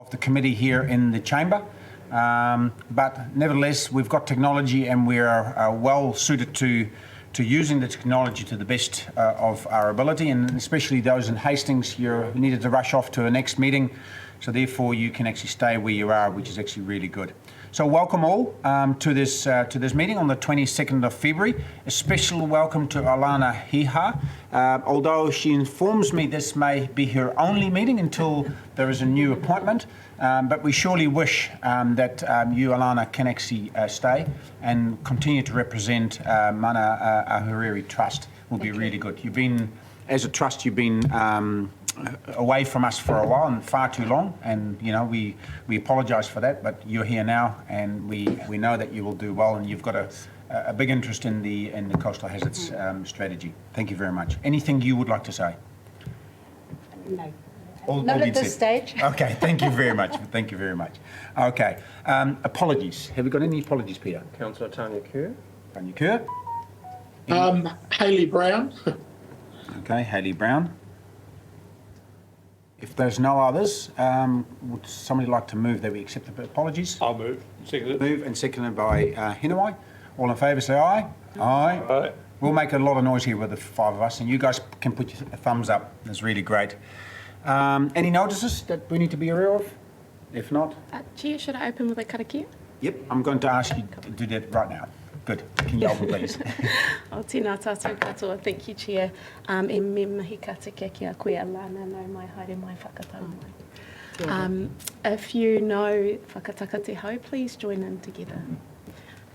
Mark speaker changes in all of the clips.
Speaker 1: of the committee here in the chamber. But nevertheless, we've got technology and we are well suited to using the technology to the best of our ability, and especially those in Hastings, you're needed to rush off to the next meeting, so therefore you can actually stay where you are, which is actually really good. So welcome all to this meeting on the 22nd of February. A special welcome to Alana Hiha. Although she informs me this may be her only meeting until there is a new appointment, but we surely wish that you, Alana, can actually stay and continue to represent Mana Ahuriri Trust. Will be really good. You've been, as a trust, you've been away from us for a while and far too long, and you know we apologise for that, but you're here now and we know that you will do well, and you've got a big interest in the coastal hazards strategy. Thank you very much. Anything you would like to say?
Speaker 2: No.
Speaker 1: Not
Speaker 2: at this stage.
Speaker 1: Okay, thank you very much. Thank you very much. Okay, apologies. Have we got any apologies, Peter?
Speaker 3: Councillor Tanya Kerr.
Speaker 1: Tanya Kerr.
Speaker 4: Hayley Brown.
Speaker 1: Okay, Hayley Brown. If there's no others, would somebody like to move that we accept the apologies?
Speaker 3: I'll move. Second.
Speaker 1: Move and seconded by Hinawai. All in favour say aye. Aye.
Speaker 3: Aye.
Speaker 1: We'll make a lot of noise here with the five of us, and you guys can put your thumbs up. That's really great. Any notices that we need to be aware of? If not?
Speaker 5: Chair, should I open with a karakia?
Speaker 1: Yep, I'm going to ask you to do that right now. Good. Can you open, please?
Speaker 5: O tēnā tātou katoa. Thank you, Chair. E me mahi kate ki a koe alana no mai haere mai whakatau mai. If you know whakataka te hau, please join in together.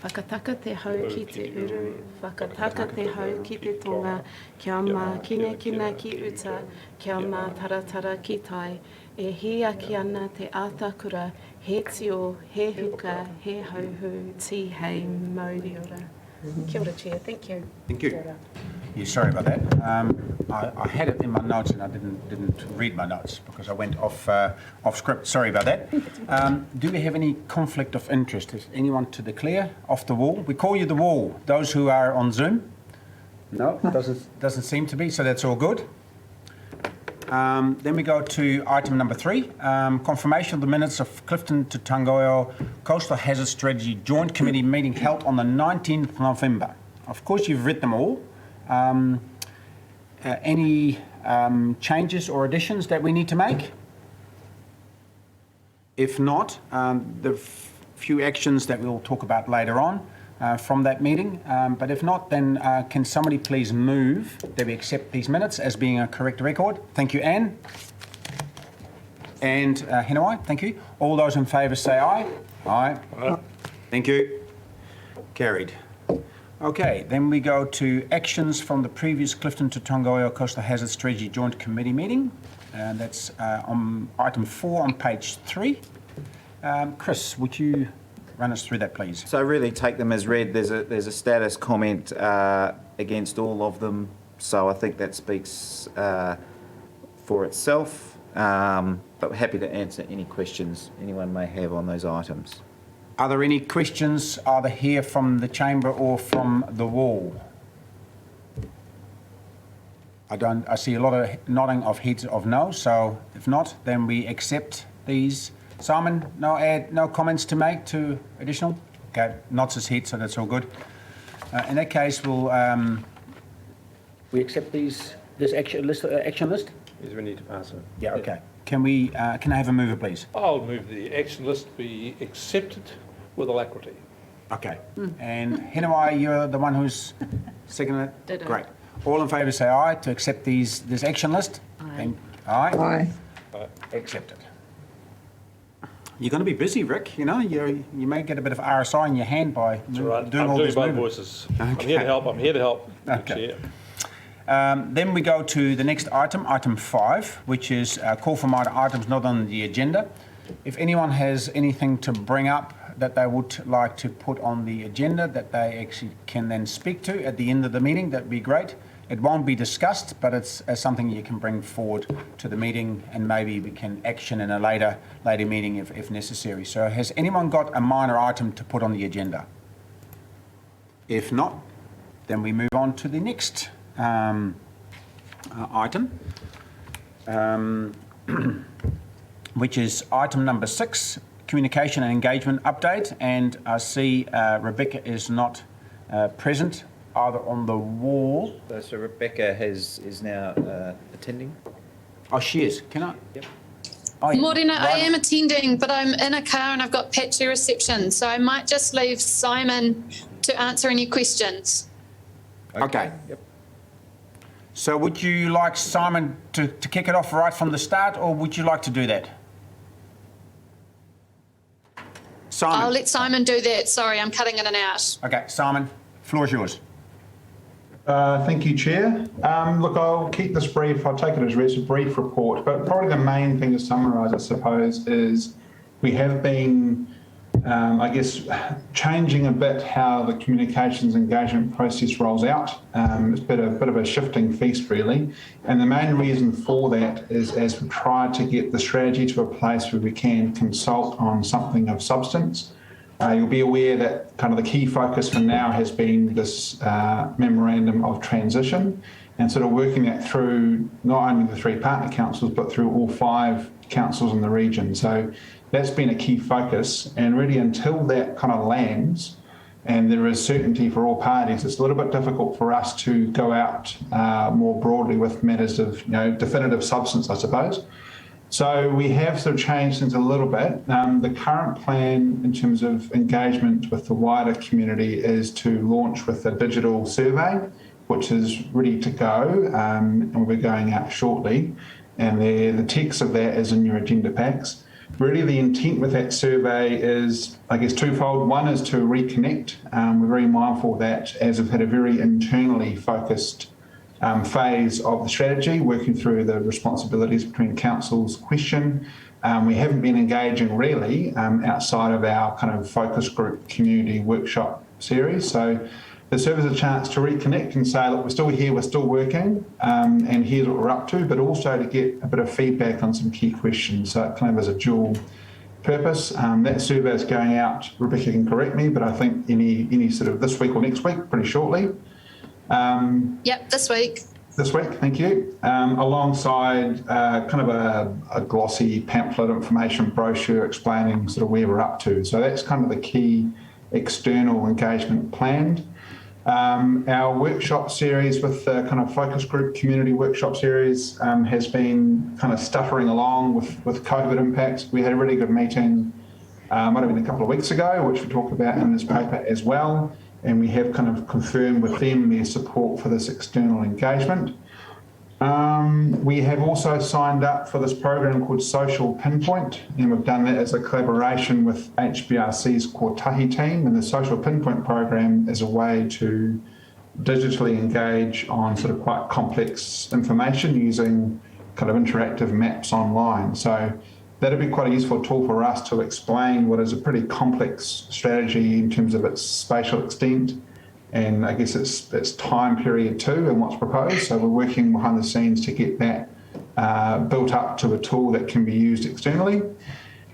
Speaker 5: Whakataka te hau ki te uru, whakataka te hau ki te tonga, kia mā kine kina ki uta, kia mā taratara ki tai, e hi aki ana te ātakura, he tio, he huka, he hauhu, ti hei mauri ora. Kia ora, Chair. Thank you.
Speaker 1: Thank you. Yeah, sorry about that. I had it in my notes and I didn't read my notes because I went off script. Sorry about that. Do we have any conflict of interest? Is anyone to declare off the wall? We call you the wall. Those who are on Zoom? No, doesn't seem to be. So that's all good. Then we go to item number 3, confirmation of the minutes of Clifton to Tangoio Coastal Hazard Strategy Joint Committee meeting held on the 19th of November. Of course, you've read them all. Any changes or additions that we need to make? If not, the few actions that we'll talk about later on from that meeting. But if not, then can somebody please move that we accept these minutes as being a correct record? Thank you, Anne. And Hinawai, thank you. All those in favour say aye. Aye. Aye. Thank you. Carried. Okay, then we go to actions from the previous Clifton to Tangoio Coastal Hazard Strategy Joint Committee meeting. And that's on item 4 on page 3. Chris, would you run us through that, please?
Speaker 6: So really take them as read. There's a status comment against all of them. So I think that speaks for itself. But we're happy to answer any questions anyone may have on those items.
Speaker 1: Are there any questions either here from the chamber or from the wall? I see a lot of nodding of heads of no, so if not, then we accept these. Simon, no comments to make to additional? Okay, nods his head, so that's all good. In that case, we'll we accept this action list.
Speaker 3: Yes, we need to pass it.
Speaker 1: Yeah, okay. Can I have a mover, please?
Speaker 3: I'll move the action list be accepted with alacrity.
Speaker 1: Okay. And Hinawai, you're the one who's seconded it?
Speaker 2: Ditto.
Speaker 1: Great. All in favour say aye to accept this action list?
Speaker 2: Aye.
Speaker 1: Aye?
Speaker 3: Aye.
Speaker 1: Accepted. You're going to be busy, Rick. You know, you may get a bit of RSI in your hand by doing all this
Speaker 3: both
Speaker 1: movement.
Speaker 3: voices.
Speaker 1: Okay.
Speaker 3: I'm here to help. I'm here to help.
Speaker 1: Okay.
Speaker 3: Chair.
Speaker 1: Then we go to the next item, item 5, which is call for minor items not on the agenda. If anyone has anything to bring up that they would like to put on the agenda that they actually can then speak to at the end of the meeting, that'd be great. It won't be discussed, but it's something you can bring forward to the meeting, and maybe we can action in a later meeting if necessary. So has anyone got a minor item to put on the agenda? If not, then we move on to the next item. which is item number 6, communication and engagement update. And I see Rebecca is not present either on the wall.
Speaker 6: So Rebecca is now attending.
Speaker 1: Oh, she is. Can I?
Speaker 6: Yep.
Speaker 1: Oh, yeah.
Speaker 7: Morena, I
Speaker 1: Right.
Speaker 7: am attending, but I'm in a car and I've got patchy reception, so I might just leave Simon to answer any questions.
Speaker 1: Okay.
Speaker 6: Yep.
Speaker 1: So would you like Simon to kick it off right from the start, or would you like to do that? Simon.
Speaker 7: I'll let Simon do that. Sorry, I'm cutting in and out.
Speaker 1: Okay, Simon, floor is yours.
Speaker 8: Thank you, Chair. Look, I'll keep this brief. I'll take it as a brief report, but probably the main thing to summarise, I suppose, is we have been, I guess, changing a bit how the communications engagement process rolls out. It's been a bit of a shifting feast, really. And the main reason for that is as we try to get the strategy to a place where we can consult on something of substance. You'll be aware that kind of the key focus for now has been this memorandum of transition and sort of working that through not only the 3 partner councils, but through all 5 councils in the region. So that's been a key focus, and really until that kind of lands and there is certainty for all parties, it's a little bit difficult for us to go out more broadly with matters of definitive substance, I suppose. So we have sort of changed things a little bit. The current plan in terms of engagement with the wider community is to launch with a digital survey, which is ready to go, and we'll be going out shortly. And the text of that is in your agenda packs. Really, the intent with that survey is, I guess, twofold. One is to reconnect. We're very mindful of that, as we've had a very internally focused phase of the strategy, working through the responsibilities between councils question. We haven't been engaging really outside of our kind of focus group community workshop series. So the serves a chance to reconnect and say, look, we're still here, we're still working, and here's what we're up to, but also to get a bit of feedback on some key questions. So it kind of has a dual purpose. That survey is going out, Rebecca can correct me, but I think any sort of this week or next week, pretty shortly.
Speaker 7: Yep, this week.
Speaker 8: This week, thank you. Alongside kind of a glossy pamphlet information brochure explaining sort of where we're up to. So that's kind of the key external engagement planned. Our workshop series with the kind of focus group community workshop series has been kind of stuttering along with COVID impacts. We had a really good meeting, might have been a couple of weeks ago, which we talked about in this paper as well. And we have kind of confirmed with them their support for this external engagement. We have also signed up for this program called Social Pinpoint, and we've done that as a collaboration with HBRC's Kotahi team. And the Social Pinpoint program is a way to digitally engage on sort of quite complex information using kind of interactive maps online. So that'd be quite a useful tool for us to explain what is a pretty complex strategy in terms of its spatial extent and I guess its time period too and what's proposed. So we're working behind the scenes to get that built up to a tool that can be used externally.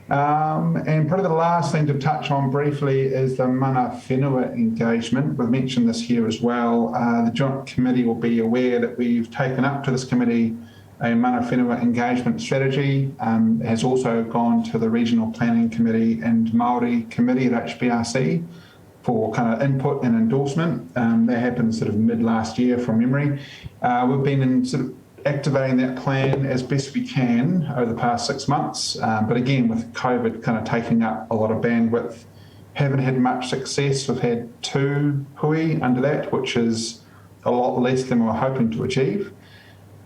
Speaker 8: And probably the last thing to touch on briefly is the Manafinua Engagement. We've mentioned this here as well. The Joint Committee will be aware that we've taken up to this committee a Manafinua engagement strategy. Has also gone to the Regional Planning Committee and Māori Committee at HBRC for kind of input and endorsement. That happened sort of mid last year from memory. We've been in sort of activating that plan as best we can over the past 6 months. But again, with COVID kind of taking up a lot of bandwidth, haven't had much success. We've had 2 hui under that, which is a lot less than we were hoping to achieve.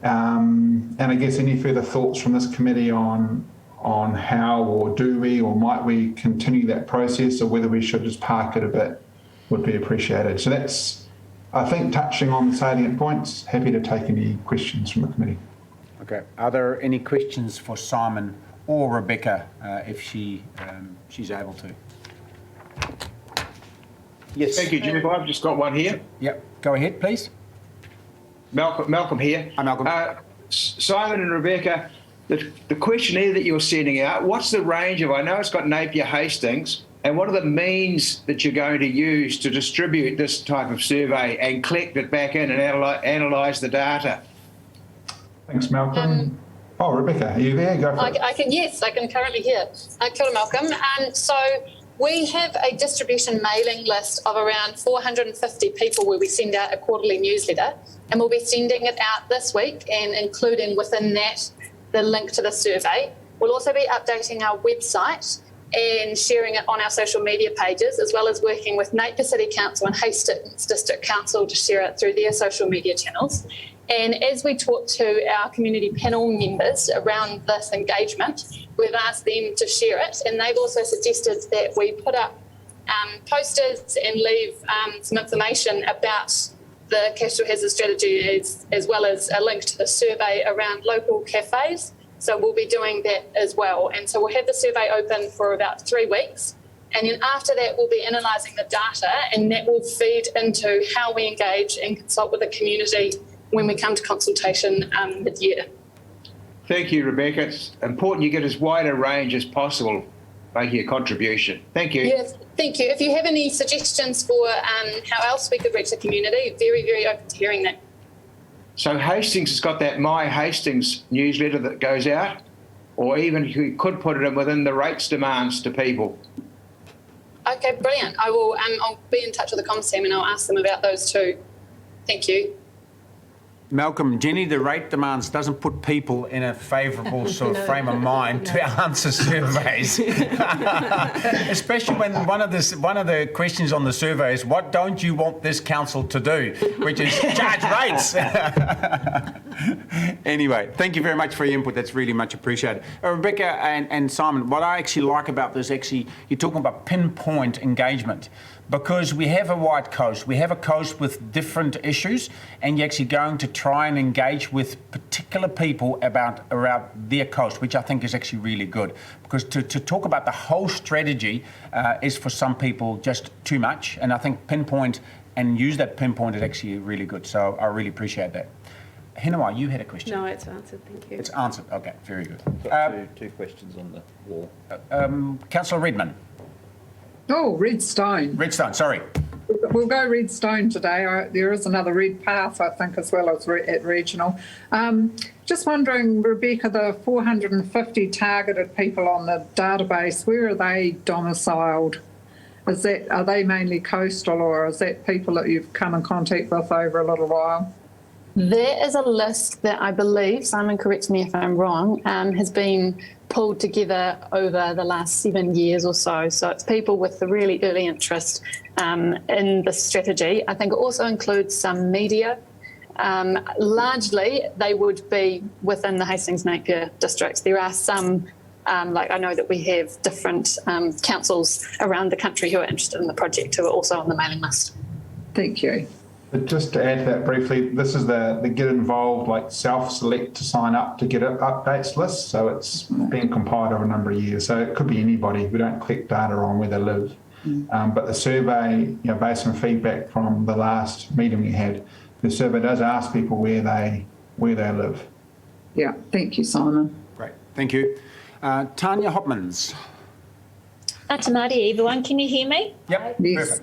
Speaker 8: And I guess any further thoughts from this committee on how or do we or might we continue that process or whether we should just park it a bit would be appreciated. So that's, I think, touching on the salient points. Happy to take any questions from the committee.
Speaker 1: Okay. Are there any questions for Simon or Rebecca if she's able to? Yes.
Speaker 9: Thank you, Jeff. I've just got one here.
Speaker 1: Yep. Go ahead, please.
Speaker 9: Malcolm here.
Speaker 1: Hi, Malcolm.
Speaker 9: Simon and Rebecca, the questionnaire that you're sending out, what's the range of, I know it's got Napier Hastings, and what are the means that you're going to use to distribute this type of survey and collect it back in and analyse the data?
Speaker 8: Thanks, Malcolm. Oh, Rebecca, are you there? Go for it.
Speaker 7: I can currently hear. Kia ora, Malcolm. So we have a distribution mailing list of around 450 people where we send out a quarterly newsletter, and we'll be sending it out this week and including within that the link to the survey. We'll also be updating our website and sharing it on our social media pages, as well as working with Napier City Council and Hastings District Council to share it through their social media channels. And as we talk to our community panel members around this engagement, we've asked them to share it, and they've also suggested that we put up posters and leave some information about the Coastal Hazard Strategy as well as a link to the survey around local cafes. So we'll be doing that as well. And so we'll have the survey open for about 3 weeks. And then after that, we'll be analysing the data, and that will feed into how we engage and consult with the community when we come to consultation mid-year.
Speaker 9: Thank you, Rebecca. It's important you get as wide a range as possible making a contribution. Thank you.
Speaker 7: Yes, thank you. If you have any suggestions for how else we could reach the community, very, very open to hearing that.
Speaker 9: So Hastings has got that My Hastings newsletter that goes out, or even you could put it in within the rates demands to people.
Speaker 7: Okay, brilliant. I will. I'll be in touch with the comms team and I'll ask them about those too. Thank you.
Speaker 1: Malcolm, Jenny, the rate demands doesn't put people in a favourable sort of frame of mind to answer surveys, especially when one of the questions on the survey is, what don't you want this council to do, which is charge rates. Anyway, thank you very much for your input. That's really much appreciated. Rebecca and Simon, what I actually like about this, you're talking about pinpoint engagement. Because we have a wide coast, we have a coast with different issues, and you're actually going to try and engage with particular people around their coast, which I think is actually really good. Because to talk about the whole strategy is for some people just too much, and I think pinpoint and use that pinpoint is actually really good. So I really appreciate that. Hinawai, you had a question.
Speaker 5: No, it's answered. Thank you.
Speaker 1: It's answered. Okay, very good.
Speaker 6: Got two questions on the wall.
Speaker 1: Councillor Redman.
Speaker 10: Oh, Redstone.
Speaker 1: Redstone, sorry.
Speaker 10: We'll go Redstone today. There is another Red Path, I think, as well as at Regional. Just wondering, Rebecca, the 450 targeted people on the database, where are they domiciled? Are they mainly coastal, or is that people that you've come in contact with over a little while?
Speaker 7: There is a list that I believe, Simon, correct me if I'm wrong, has been pulled together over the last 7 years or so. So it's people with the really early interest in the strategy. I think it also includes some media. Largely, they would be within the Hastings Napier districts. There are some, like I know that we have different councils around the country who are interested in the project who are also on the mailing list.
Speaker 10: Thank you.
Speaker 8: But just to add to that briefly, this is the get involved, like self-select to sign up to get updates list. So it's been compiled over a number of years. So it could be anybody. We don't collect data on where they live. But the survey, based on feedback from the last meeting we had, the survey does ask people where they live.
Speaker 10: Yeah, thank you, Simon.
Speaker 1: Great, thank you. Tanya Hopmans.
Speaker 11: Atamati, everyone. Can you hear me?
Speaker 1: Yep,
Speaker 10: yes.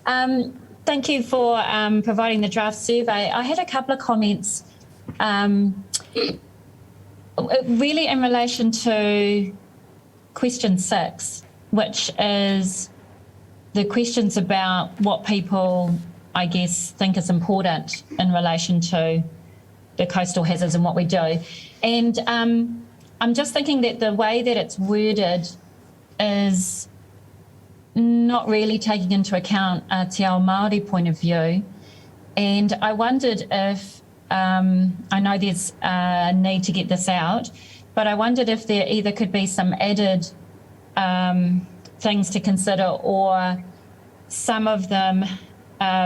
Speaker 1: Perfect.
Speaker 11: Thank you for providing the draft survey. I had a couple of comments really in relation to question 6, which is the questions about what people, I guess, think is important in relation to the coastal hazards and what we do. And I'm just thinking that the way that it's worded is not really taking into account a Te Ao Māori point of view. And I wondered if, I know there's a need to get this out, but I wondered if there either could be some added things to consider, or some of them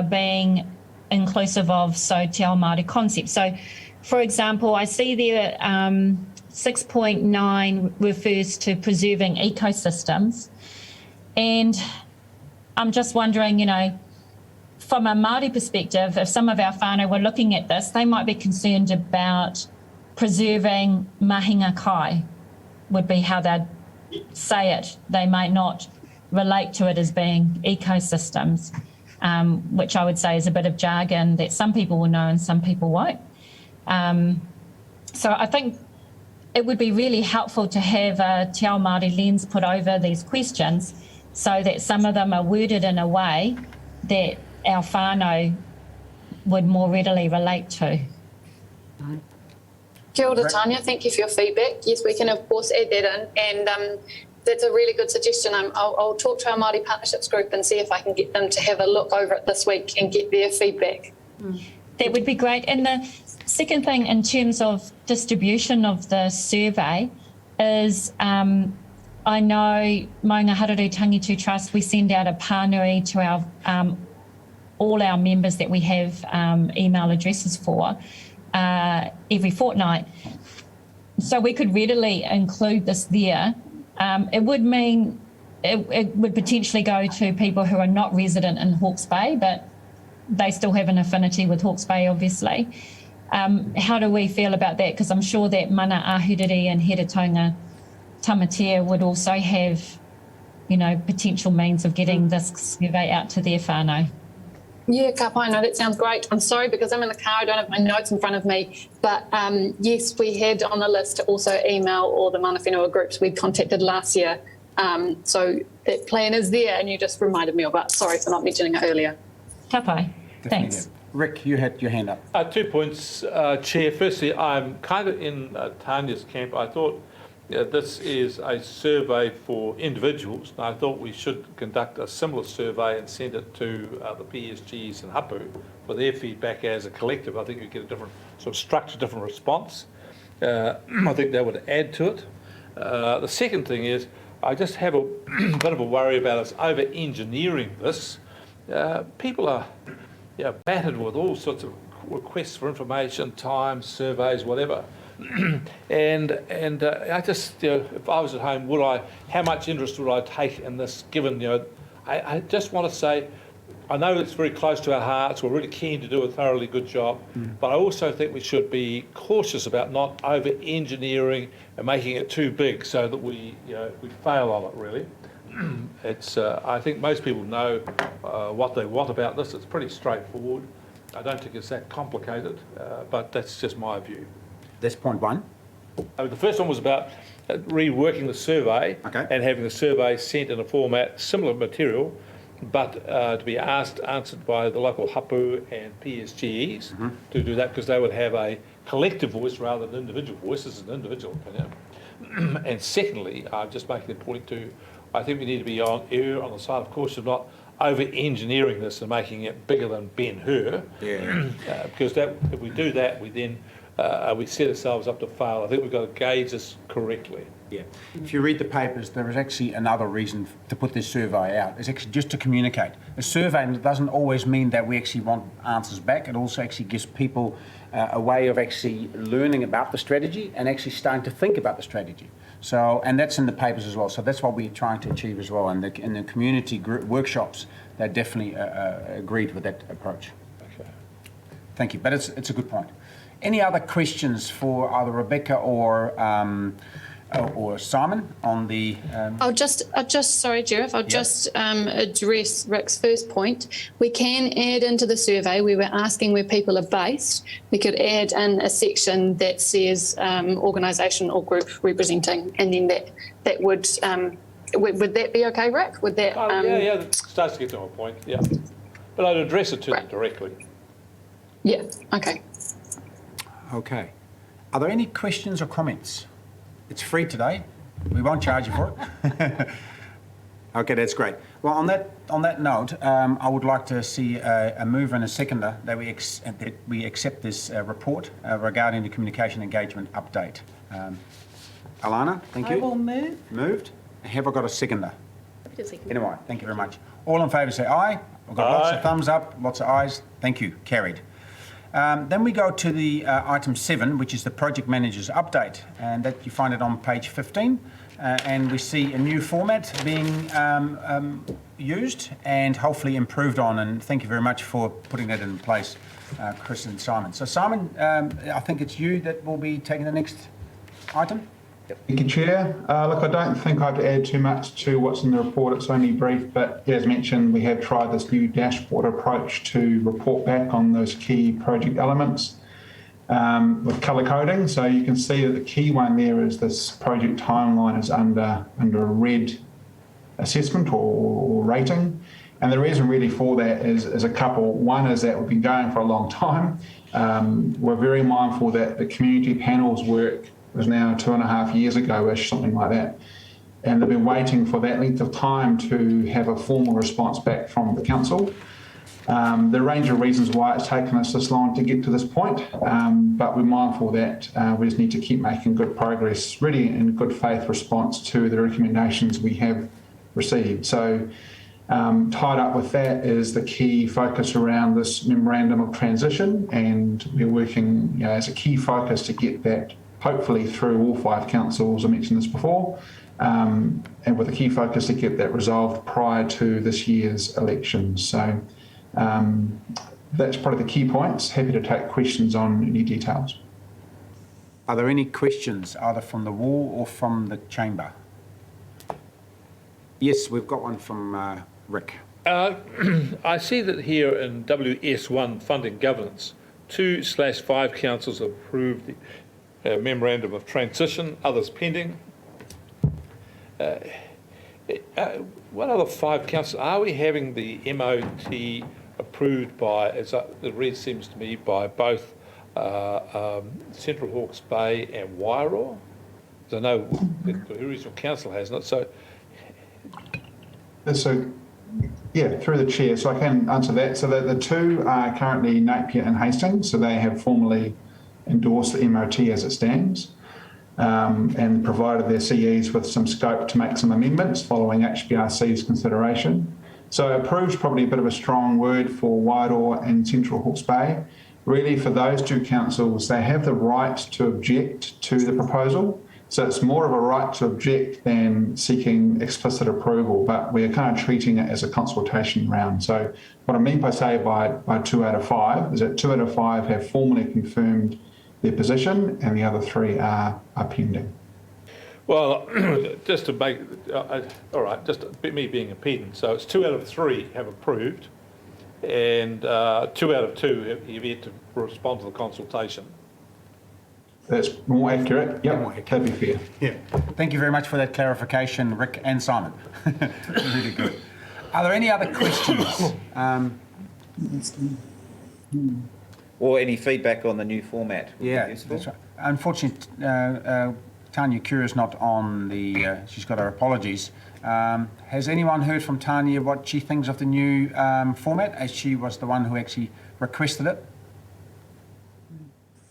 Speaker 11: being inclusive of Te Ao Māori concepts. So, for example, I see there 6.9 refers to preserving ecosystems. And I'm just wondering, from a Māori perspective, if some of our whānau were looking at this, they might be concerned about preserving mahinga kai, would be how they'd say it. They might not relate to it as being ecosystems, which I would say is a bit of jargon that some people will know and some people won't. So I think it would be really helpful to have a Te Ao Māori lens put over these questions so that some of them are worded in a way that our whānau would more readily relate to.
Speaker 7: Kia ora, Tanya. Thank you for your feedback. Yes, we can of course add that in, and that's a really good suggestion. I'll talk to our Māori Partnerships group and see if I can get them to have a look over it this week and get their feedback.
Speaker 11: That would be great. And the second thing in terms of distribution of the survey is I know Maunga Hararu Tangitu Trust, we send out a pānui to our all our members that we have email addresses for every fortnight. So we could readily include this there. It would mean it would potentially go to people who are not resident in Hawke's Bay, but they still have an affinity with Hawke's Bay, obviously. How do we feel about that? Because I'm sure that Mana Ahuriri and Heratonga Tamatea would also have, potential means of getting this survey out to their whānau.
Speaker 7: Yeah, ka pai, no, that sounds great. I'm sorry because I'm in the car, I don't have my notes in front of me. But yes, we had on the list to also email all the Manafinua groups we'd contacted last year. So that plan is there and you just reminded me of it. Sorry for not mentioning it earlier.
Speaker 11: Ka pai. Thanks.
Speaker 1: Rick, you had your hand up.
Speaker 3: 2 points, Chair. Firstly, I'm kind of in Tanya's camp. I thought this is a survey for individuals. And I thought we should conduct a similar survey and send it to the PSGs and Hapu for their feedback as a collective. I think you get a different sort of structure, different response. I think that would add to it. The second thing is I just have a bit of a worry about us over-engineering this. People are battered with all sorts of requests for information, time, surveys, whatever. and I just, if I was at home, how much interest would I take in this, given, I just want to say, I know it's very close to our hearts, we're really keen to do a thoroughly good job, but I also think we should be cautious about not over-engineering and making it too big so that we fail on it, really. It's, I think most people know what they want about this. It's pretty straightforward. I don't think it's that complicated, but that's just my view.
Speaker 1: That's point one.
Speaker 3: The first one was about reworking the survey and having the survey sent in a format, similar material, but to be answered by the local hapu and PSGEs to do that, because they would have a collective voice rather than individual voice. This is an individual opinion. And secondly, I'm just making the point too, I think we need to be on the side of caution of not over-engineering this and making it bigger than Ben-Hur. Because if we do that, we then we set ourselves up to fail. I think we've got to gauge this correctly.
Speaker 1: Yeah. If you read the papers, there is actually another reason to put this survey out. It's actually just to communicate. A survey doesn't always mean that we actually want answers back. It also actually gives people a way of actually learning about the strategy and actually starting to think about the strategy. So, and that's in the papers as well. So that's what we're trying to achieve as well. And in the community group workshops, they definitely agreed with that approach.
Speaker 3: Okay.
Speaker 1: Thank you. But it's a good point. Any other questions for either Rebecca or Simon on the...
Speaker 7: I'll just sorry, Jerry, I'll just address Rick's first point. We can add into the survey, we were asking where people are based. We could add in a section that says organisation or group representing, and then that would that be okay, Rick? Would that...
Speaker 3: yeah, that starts to get to my point, yeah. But I'd address it to them directly.
Speaker 7: Yeah, okay.
Speaker 1: Okay. Are there any questions or comments? It's free today. We won't charge you for it. Okay, that's great. Well, on that note, I would like to see a mover and a seconder that we accept this report regarding the communication engagement update. Alana, thank you.
Speaker 2: I will move.
Speaker 1: Moved. Have I got a seconder? Anyway, thank you very much. All in favour say aye. I've got lots of thumbs up, lots of ayes. Thank you. Carried. Then we go to the item 7, which is the project manager's update, and that you find it on page 15. And we see a new format being used and hopefully improved on. And thank you very much for putting that in place, Chris and Simon. So Simon, I think it's you that will be taking the next item.
Speaker 8: Thank you, Chair. Look, I don't think I'd add too much to what's in the report. It's only brief, but as mentioned, we have tried this new dashboard approach to report back on those key project elements. with colour coding. So you can see that the key one there is this project timeline is under a red assessment or rating. And the reason really for that is a couple. One is that we've been going for a long time. We're very mindful that the community panels work was now 2.5 years ago-ish, something like that. And they've been waiting for that length of time to have a formal response back from the council. There are a range of reasons why it's taken us this long to get to this point, but we're mindful that we just need to keep making good progress, really in good faith response to the recommendations we have received. So tied up with that is the key focus around this memorandum of transition, and we're working as a key focus to get that hopefully through all 5 councils. I mentioned this before, and with a key focus to get that resolved prior to this year's elections. So that's probably the key points. Happy to take questions on any details.
Speaker 1: Are there any questions either from the wall or from the chamber? Yes, we've got one from Rick.
Speaker 3: I see that here in WS1 Funding Governance, 2/5 councils approved the memorandum of transition, others pending. What other 5 councils are we having the MOT approved by? As the red seems to me by both Central Hawke's Bay and Wairoa. I know the regional council hasn't it.
Speaker 8: So, yeah, through the chair, so I can answer that. So the 2 are currently Napier and Hastings, so they have formally endorsed the MOT as it stands, and provided their CEs with some scope to make some amendments following HBRC's consideration. So approved is probably a bit of a strong word for Wairoa and Central Hawke's Bay. Really, for those 2 councils, they have the right to object to the proposal. So it's more of a right to object than seeking explicit approval, but we're kind of treating it as a consultation round. So what I mean by 2 out of 5 is that 2 out of 5 have formally confirmed their position and the other 3 are pending.
Speaker 3: Well, just to make, all right, just me being a pedant, so it's 2 out of 3 have approved and 2 out of 2 have yet to respond to the consultation.
Speaker 8: That's more accurate. Yep, that'd be fair.
Speaker 1: Yeah. Thank you very much for that clarification, Rick and Simon. Really good. Are there any other questions?
Speaker 6: Or any feedback on the new format?
Speaker 1: Yeah, that's right. Unfortunately, Tanya Cura's not on the, she's got her apologies. Has anyone heard from Tanya what she thinks of the new format, as she was the one who actually requested it?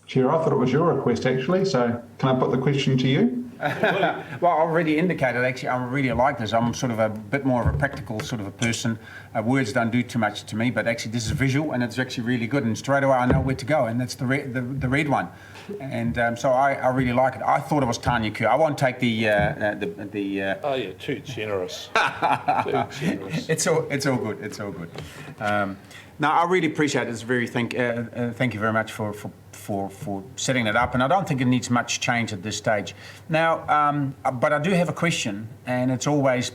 Speaker 8: Chair, I thought it was your request actually, so can I put the question to you?
Speaker 1: Well, I already indicated actually I really like this. I'm sort of a bit more of a practical sort of a person. Words don't do too much to me, but actually this is visual and it's actually really good, and straight away I know where to go, and that's the red one. And so I really like it. I thought it was Tanya Cura. I won't take the
Speaker 3: Oh, you're too generous. Too generous.
Speaker 1: It's all good. It's all good. No, I really appreciate it. It's very thank you very much for setting it up, and I don't think it needs much change at this stage. Now, but I do have a question, and it's always,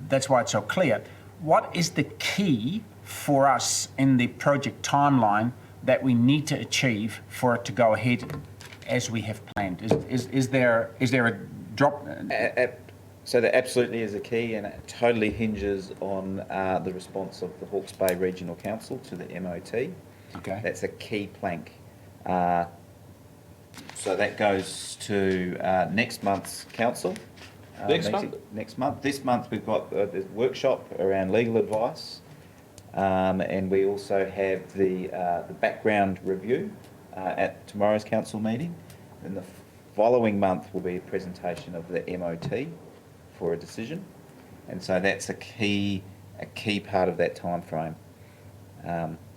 Speaker 1: that's why it's so clear. What is the key for us in the project timeline that we need to achieve for it to go ahead as we have planned? Is there a drop?
Speaker 6: So there absolutely is a key, and it totally hinges on the response of the Hawke's Bay Regional Council to the MOT.
Speaker 1: Okay.
Speaker 6: That's a key plank. So that goes to next month's council.
Speaker 3: Next month?
Speaker 6: Next month. This month we've got the workshop around legal advice, and we also have the background review at tomorrow's council meeting. And the following month will be a presentation of the MOT for a decision, and so that's a key part of that time frame.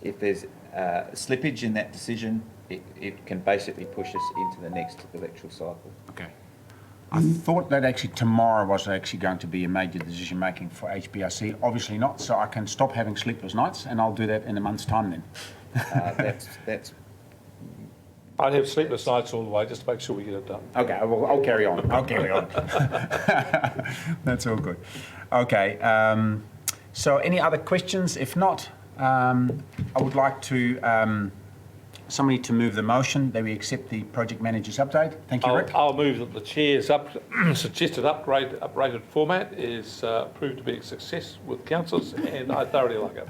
Speaker 6: If there's slippage in that decision, it can basically push us into the next electoral cycle.
Speaker 1: Okay. I thought that actually tomorrow was actually going to be a major decision making for HBRC. Obviously not, so I can stop having sleepless nights, and I'll do that in a month's time then.
Speaker 6: That's.
Speaker 3: I'd have sleepless nights all the way just to make sure we get it done.
Speaker 1: Okay, well, I'll carry on. That's all good. Okay, so any other questions? If not, I would like to somebody to move the motion that we accept the project manager's update. Thank you, Rick.
Speaker 3: I'll move that the chair's suggested upgraded format is proved to be a success with councillors, and I thoroughly like it.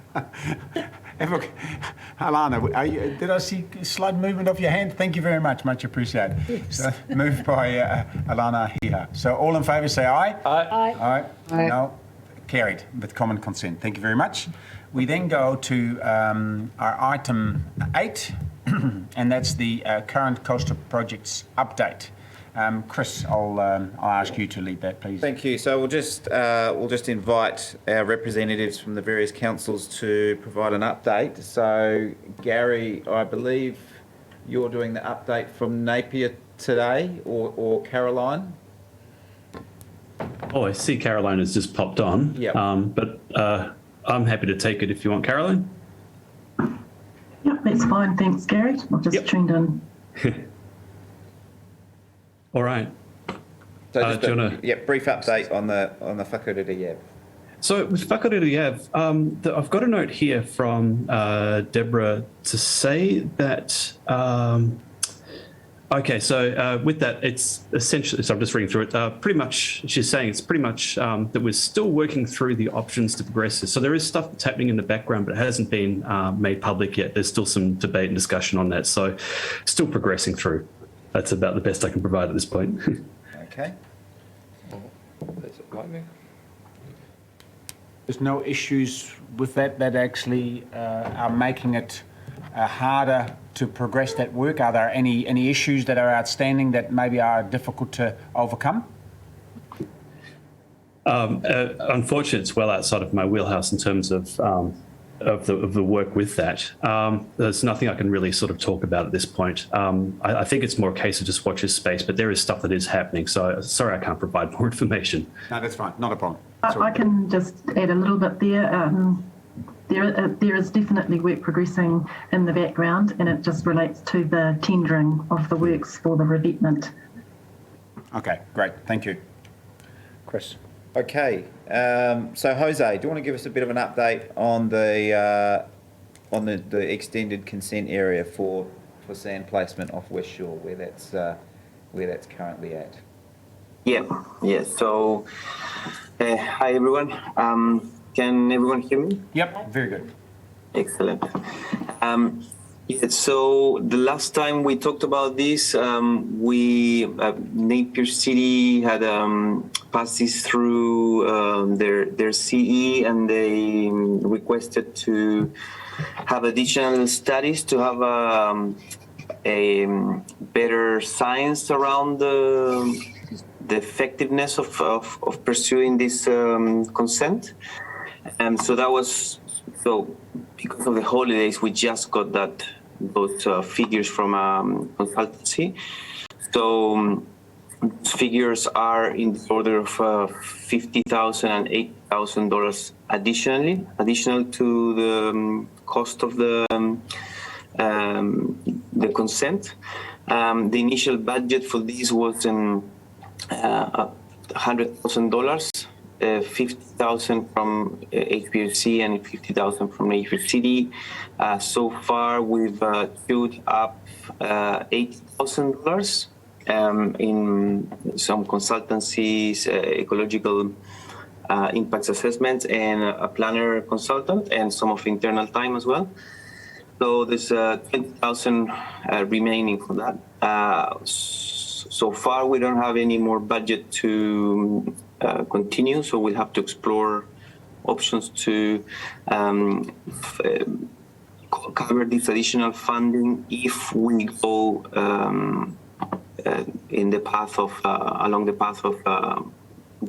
Speaker 1: And look, Alana, did I see a slight movement of your hand? Thank you very much. Much appreciated.
Speaker 2: Yes.
Speaker 1: So, moved by Alana Hiha. So all in favour say aye.
Speaker 3: Aye.
Speaker 1: Aye. No. Carried with common consent. Thank you very much. We then go to our item 8, and that's the current coastal projects update. Chris, I'll ask you to lead that, please.
Speaker 6: Thank you. So we'll just invite our representatives from the various councils to provide an update. So Gary, I believe you're doing the update from Napier today, or Caroline?
Speaker 12: Oh, I see Caroline has just popped on.
Speaker 6: Yep.
Speaker 12: But I'm happy to take it if you want, Caroline.
Speaker 13: Yep, that's fine. Thanks, Gary. I've just tuned in.
Speaker 12: All right.
Speaker 6: So just
Speaker 12: do you wanna...
Speaker 6: brief update on the whakarere Yab.
Speaker 12: So with whakarere Yab, I've got a note here from Deborah to say that. Okay, so with that, it's essentially, so I'm just reading through it, pretty much, she's saying it's pretty much that we're still working through the options to progress this. So there is stuff that's happening in the background, but it hasn't been made public yet. There's still some debate and discussion on that. So still progressing through. That's about the best I can provide at this point.
Speaker 6: Okay.
Speaker 3: That's it, lightning.
Speaker 1: There's no issues with that actually are making it harder to progress that work? Are there any issues that are outstanding that maybe are difficult to overcome?
Speaker 12: Unfortunately, it's well outside of my wheelhouse in terms of the work with that. There's nothing I can really sort of talk about at this point. I think it's more a case of just watch this space, but there is stuff that is happening. So sorry, I can't provide more information.
Speaker 1: No, that's fine. Not a problem.
Speaker 13: I can just add a little bit there. There is definitely work progressing in the background, and it just relates to the tendering of the works for the revetment.
Speaker 1: Okay, great. Thank you. Chris.
Speaker 6: Okay. So Jose, do you want to give us a bit of an update on the extended consent area for sand placement off West Shore, where that's currently at?
Speaker 14: Yeah. So, hi everyone. Can everyone hear me?
Speaker 1: Yep, very good.
Speaker 14: Excellent. So the last time we talked about this, Napier City had passed this through their CE, and they requested to have additional studies to have a better science around the effectiveness of pursuing this consent. So that was because of the holidays, we just got those figures from consultancy. So figures are in the order of $50,000 and $8,000 additional to the cost of the consent. The initial budget for this was $100,000. 50,000 from HPRC and 50,000 from Napier City. So far, we've queued up $80,000 in some consultancies, ecological impacts assessments, and a planner consultant, and some of internal time as well. So there's 20,000 remaining for that. So far, we don't have any more budget to continue, so we'll have to explore options to cover this additional funding if we go in the path of along the path of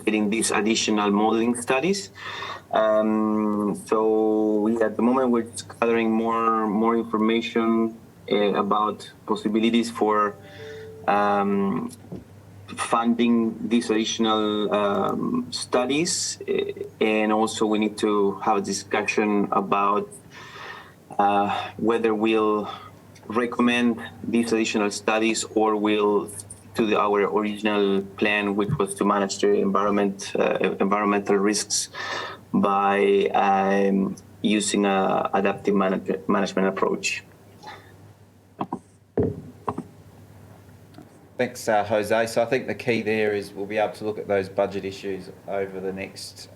Speaker 14: getting these additional modeling studies. So at the moment we're just gathering more information about possibilities for funding these additional studies, and also we need to have a discussion about whether we'll recommend these additional studies or we'll to our original plan, which was to manage the environmental risks by using a adaptive management approach.
Speaker 6: Thanks, Jose. So I think the key there is we'll be able to look at those budget issues over the next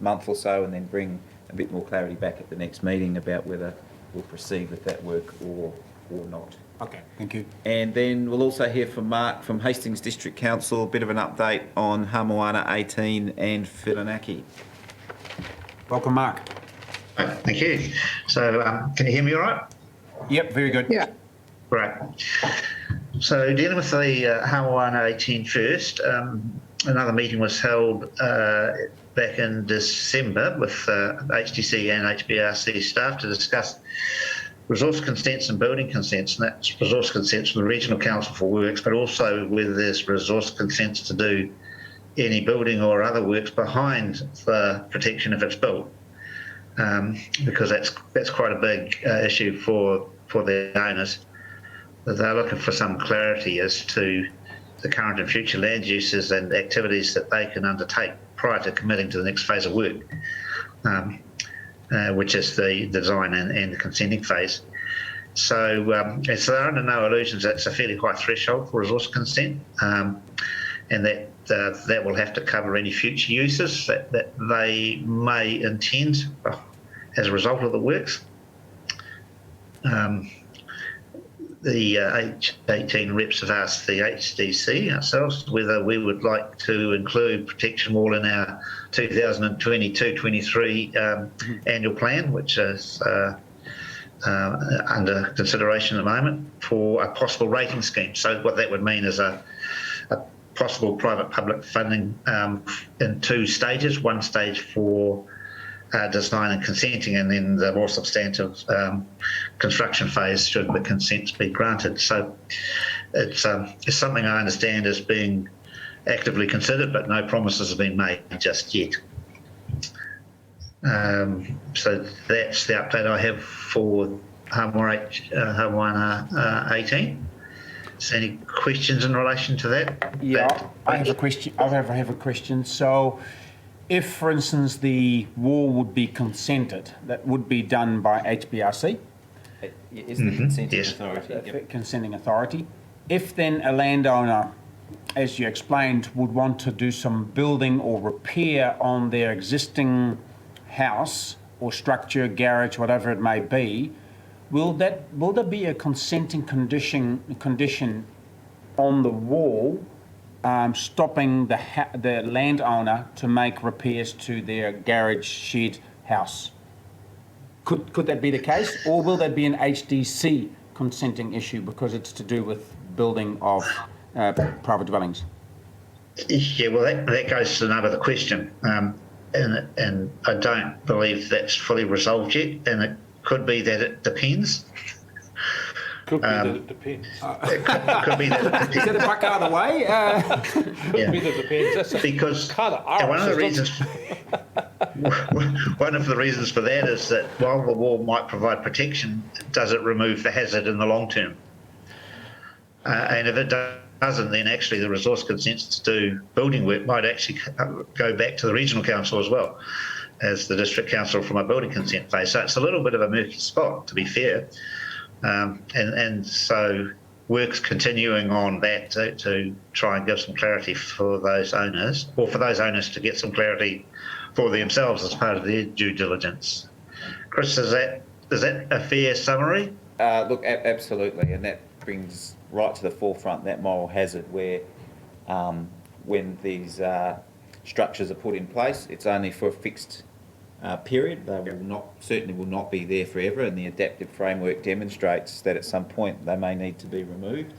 Speaker 6: month or so, and then bring a bit more clarity back at the next meeting about whether we'll proceed with that work or not.
Speaker 1: Okay, thank you.
Speaker 6: And then we'll also hear from Mark from Hastings District Council, a bit of an update on Hamoana 18 and Whirinaki.
Speaker 1: Welcome, Mark.
Speaker 15: Thank you. So can you hear me all right?
Speaker 1: Yep, very good.
Speaker 10: Yeah.
Speaker 15: Great. So dealing with the Hamoana 18 first, another meeting was held back in December with HDC and HBRC staff to discuss resource consents and building consents, and that's resource consents from the Regional Council for Works, but also whether there's resource consents to do any building or other works behind the protection if it's built, because that's quite a big issue for the owners. They're looking for some clarity as to the current and future land uses and activities that they can undertake prior to committing to the next phase of work, which is the design and the consenting phase. So there are under no illusions that's a fairly high threshold for resource consent, and that will have to cover any future uses that they may intend as a result of the works. The H18 reps have asked the HDC ourselves whether we would like to include protection wall in our 2022-23 annual plan, which is under consideration at the moment, for a possible rating scheme. So what that would mean is a possible private-public funding in two stages, one stage for design and consenting, and then the more substantive construction phase should the consents be granted. So it's something I understand is being actively considered, but no promises have been made just yet. So that's the update I have for Hamoana 18. So any questions in relation to that?
Speaker 1: Yeah, I have a question. I have a question. So, if, for instance, the wall would be consented, that would be done by HBRC?
Speaker 6: Is the consenting authority.
Speaker 1: Yep. Consenting authority. If then a landowner, as you explained, would want to do some building or repair on their existing house or structure, garage, whatever it may be, will there be a consenting condition on the wall stopping the landowner to make repairs to their garage, shed, house? Could that be the case, or will that be an HDC consenting issue because it's to do with building of private dwellings?
Speaker 15: Yeah, well, that goes to another question, and I don't believe that's fully resolved yet, and it could be that it depends.
Speaker 3: Could be that it depends.
Speaker 15: It could be that it depends.
Speaker 1: Is that a buck either way?
Speaker 3: Could be that it depends. That's
Speaker 15: because
Speaker 3: kind of
Speaker 15: one of the reasons for that is that while the wall might provide protection, does it remove the hazard in the long term? And if it doesn't, then actually the resource consents to do building work might actually go back to the regional council as well as the district council from a building consent phase. So it's a little bit of a murky spot, to be fair. And so work's continuing on that to try and give some clarity for those owners, or for those owners to get some clarity for themselves as part of their due diligence. Chris, is that a fair summary?
Speaker 6: Look, absolutely, and that brings right to the forefront that moral hazard where when these structures are put in place, it's only for a fixed period. They certainly will not be there forever, and the adaptive framework demonstrates that at some point they may need to be removed,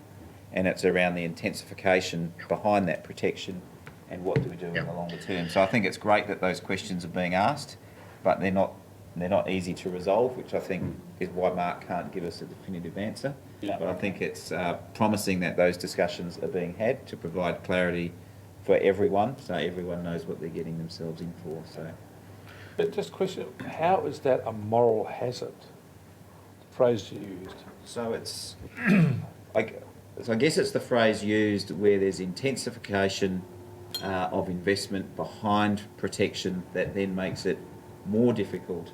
Speaker 6: and it's around the intensification behind that protection and what do we do in the longer term. So I think it's great that those questions are being asked, but they're not easy to resolve, which I think is why Mark can't give us a definitive answer. Yeah. But I think it's promising that those discussions are being had to provide clarity for everyone, so everyone knows what they're getting themselves in for. So,
Speaker 3: but just a question, how is that a moral hazard? The phrase you used.
Speaker 6: So it's, I guess it's the phrase used where there's intensification of investment behind protection that then makes it more difficult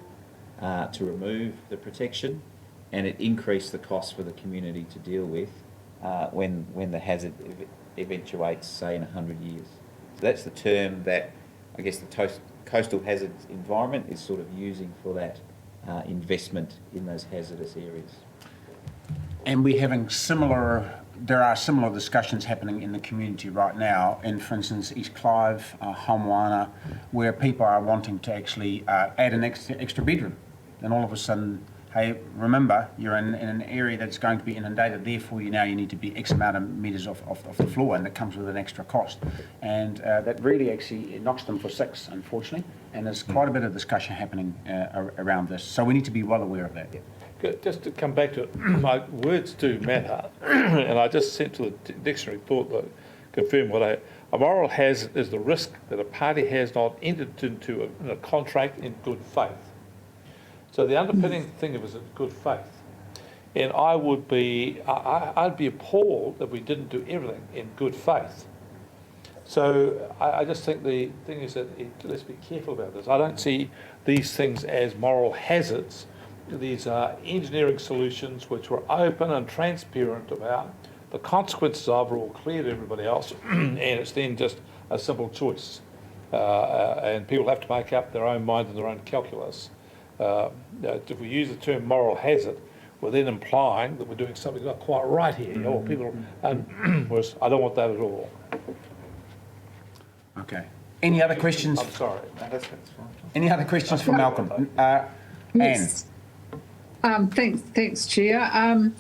Speaker 6: to remove the protection, and it increased the cost for the community to deal with when the hazard eventuates, say, in 100 years. So that's the term that I guess the coastal hazards environment is sort of using for that investment in those hazardous areas.
Speaker 1: And we're having there are similar discussions happening in the community right now, in, for instance, East Clive, Homoana, where people are wanting to actually add an extra bedroom. Then all of a sudden, hey, remember, you're in an area that's going to be inundated, therefore you need to be X amount of metres off the floor, and it comes with an extra cost. And that really actually knocks them for six, unfortunately, and there's quite a bit of discussion happening around this. So we need to be well aware of that.
Speaker 3: Just to come back to it, my words do matter, and I just sent to the dictionary thought that confirm what a moral hazard is the risk that a party has not entered into a contract in good faith. So the underpinning thing of it is good faith, and I'd be appalled if we didn't do everything in good faith. So I just think the thing is that let's be careful about this. I don't see these things as moral hazards. These are engineering solutions which were open and transparent about. The consequences of are all clear to everybody else, and it's then just a simple choice. And people have to make up their own mind and their own calculus. If we use the term moral hazard, we're then implying that we're doing something not quite right here, or people, whereas I don't want that at all.
Speaker 1: Okay. Any other questions?
Speaker 3: I'm sorry.
Speaker 6: No, that's fine.
Speaker 1: Any other questions for Malcolm?
Speaker 10: Yes. Thanks, Chair.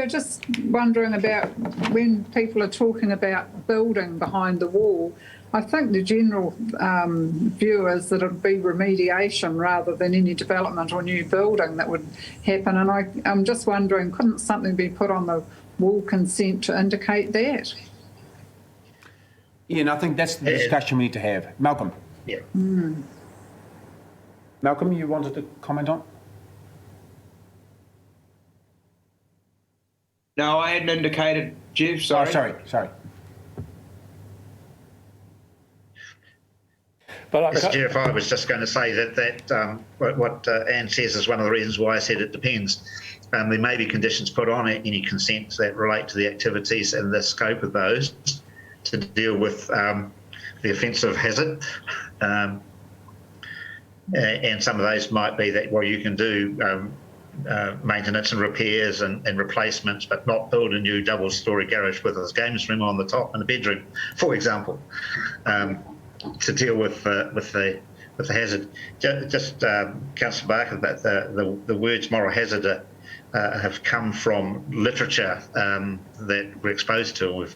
Speaker 10: Just wondering about when people are talking about building behind the wall. I think the general view is that it would be remediation rather than any development or new building that would happen. And I'm just wondering, couldn't something be put on the wall consent to indicate that?
Speaker 1: Yeah, and I think that's the discussion we need to have. Malcolm.
Speaker 15: Yeah.
Speaker 1: Malcolm, you wanted to comment on?
Speaker 9: No, I hadn't indicated, Jeff, sorry.
Speaker 1: Oh, sorry.
Speaker 3: But
Speaker 15: Mr. Jeff, I was just going to say that what Anne says is one of the reasons why I said it depends. There may be conditions put on any consents that relate to the activities and the scope of those to deal with the offensive hazard. And some of those might be that, well, you can do maintenance and repairs and replacements, but not build a new double-storey garage with a games room on the top and a bedroom, for example, to deal with the hazard. Just Councillor Barker, that the words moral hazard have come from literature that we're exposed to. We've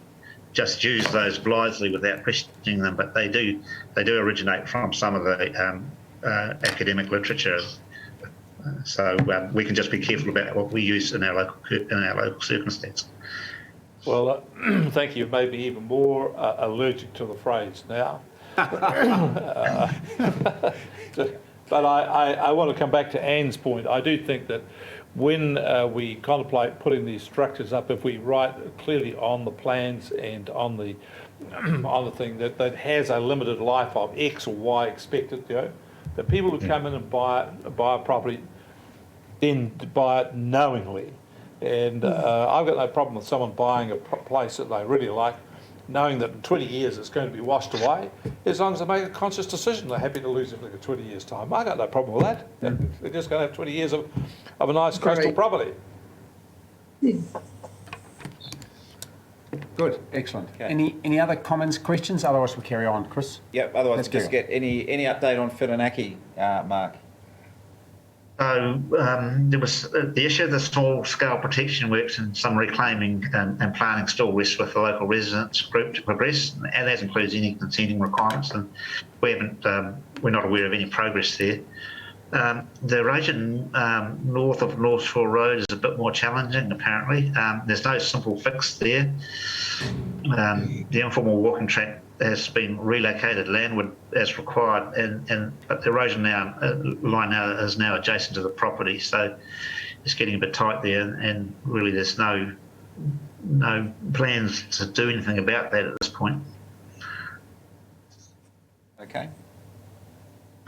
Speaker 15: just used those blithely without questioning them, but they do originate from some of the academic literature. So we can just be careful about what we use in our local circumstance.
Speaker 3: Well, thank you. Maybe even more allergic to the phrase now. But I want to come back to Anne's point. I do think that when we contemplate putting these structures up, if we write clearly on the plans and on the thing that has a limited life of X or Y expected, the people who come in and buy a property then buy it knowingly. And I've got no problem with someone buying a place that they really like, knowing that in 20 years it's going to be washed away, as long as they make a conscious decision. They're happy to lose it in 20 years' time. I've got no problem with that. They're just going to have 20 years of a nice coastal property.
Speaker 10: Yeah.
Speaker 1: Good, excellent. Okay. Any other comments, questions? Otherwise we'll carry on, Chris.
Speaker 6: Yep, otherwise just get any update on Whirinaki, Mark?
Speaker 15: So there was the issue of the small-scale protection works and some reclaiming and planning still rests with the local residents group to progress, and that includes any consenting requirements. And we're not aware of any progress there. The erosion north of North Shore Road is a bit more challenging, apparently. There's no simple fix there. The informal walking track has been relocated landward as required, but the erosion line now is now adjacent to the property, so it's getting a bit tight there, and really there's no plans to do anything about that at this point.
Speaker 6: Okay.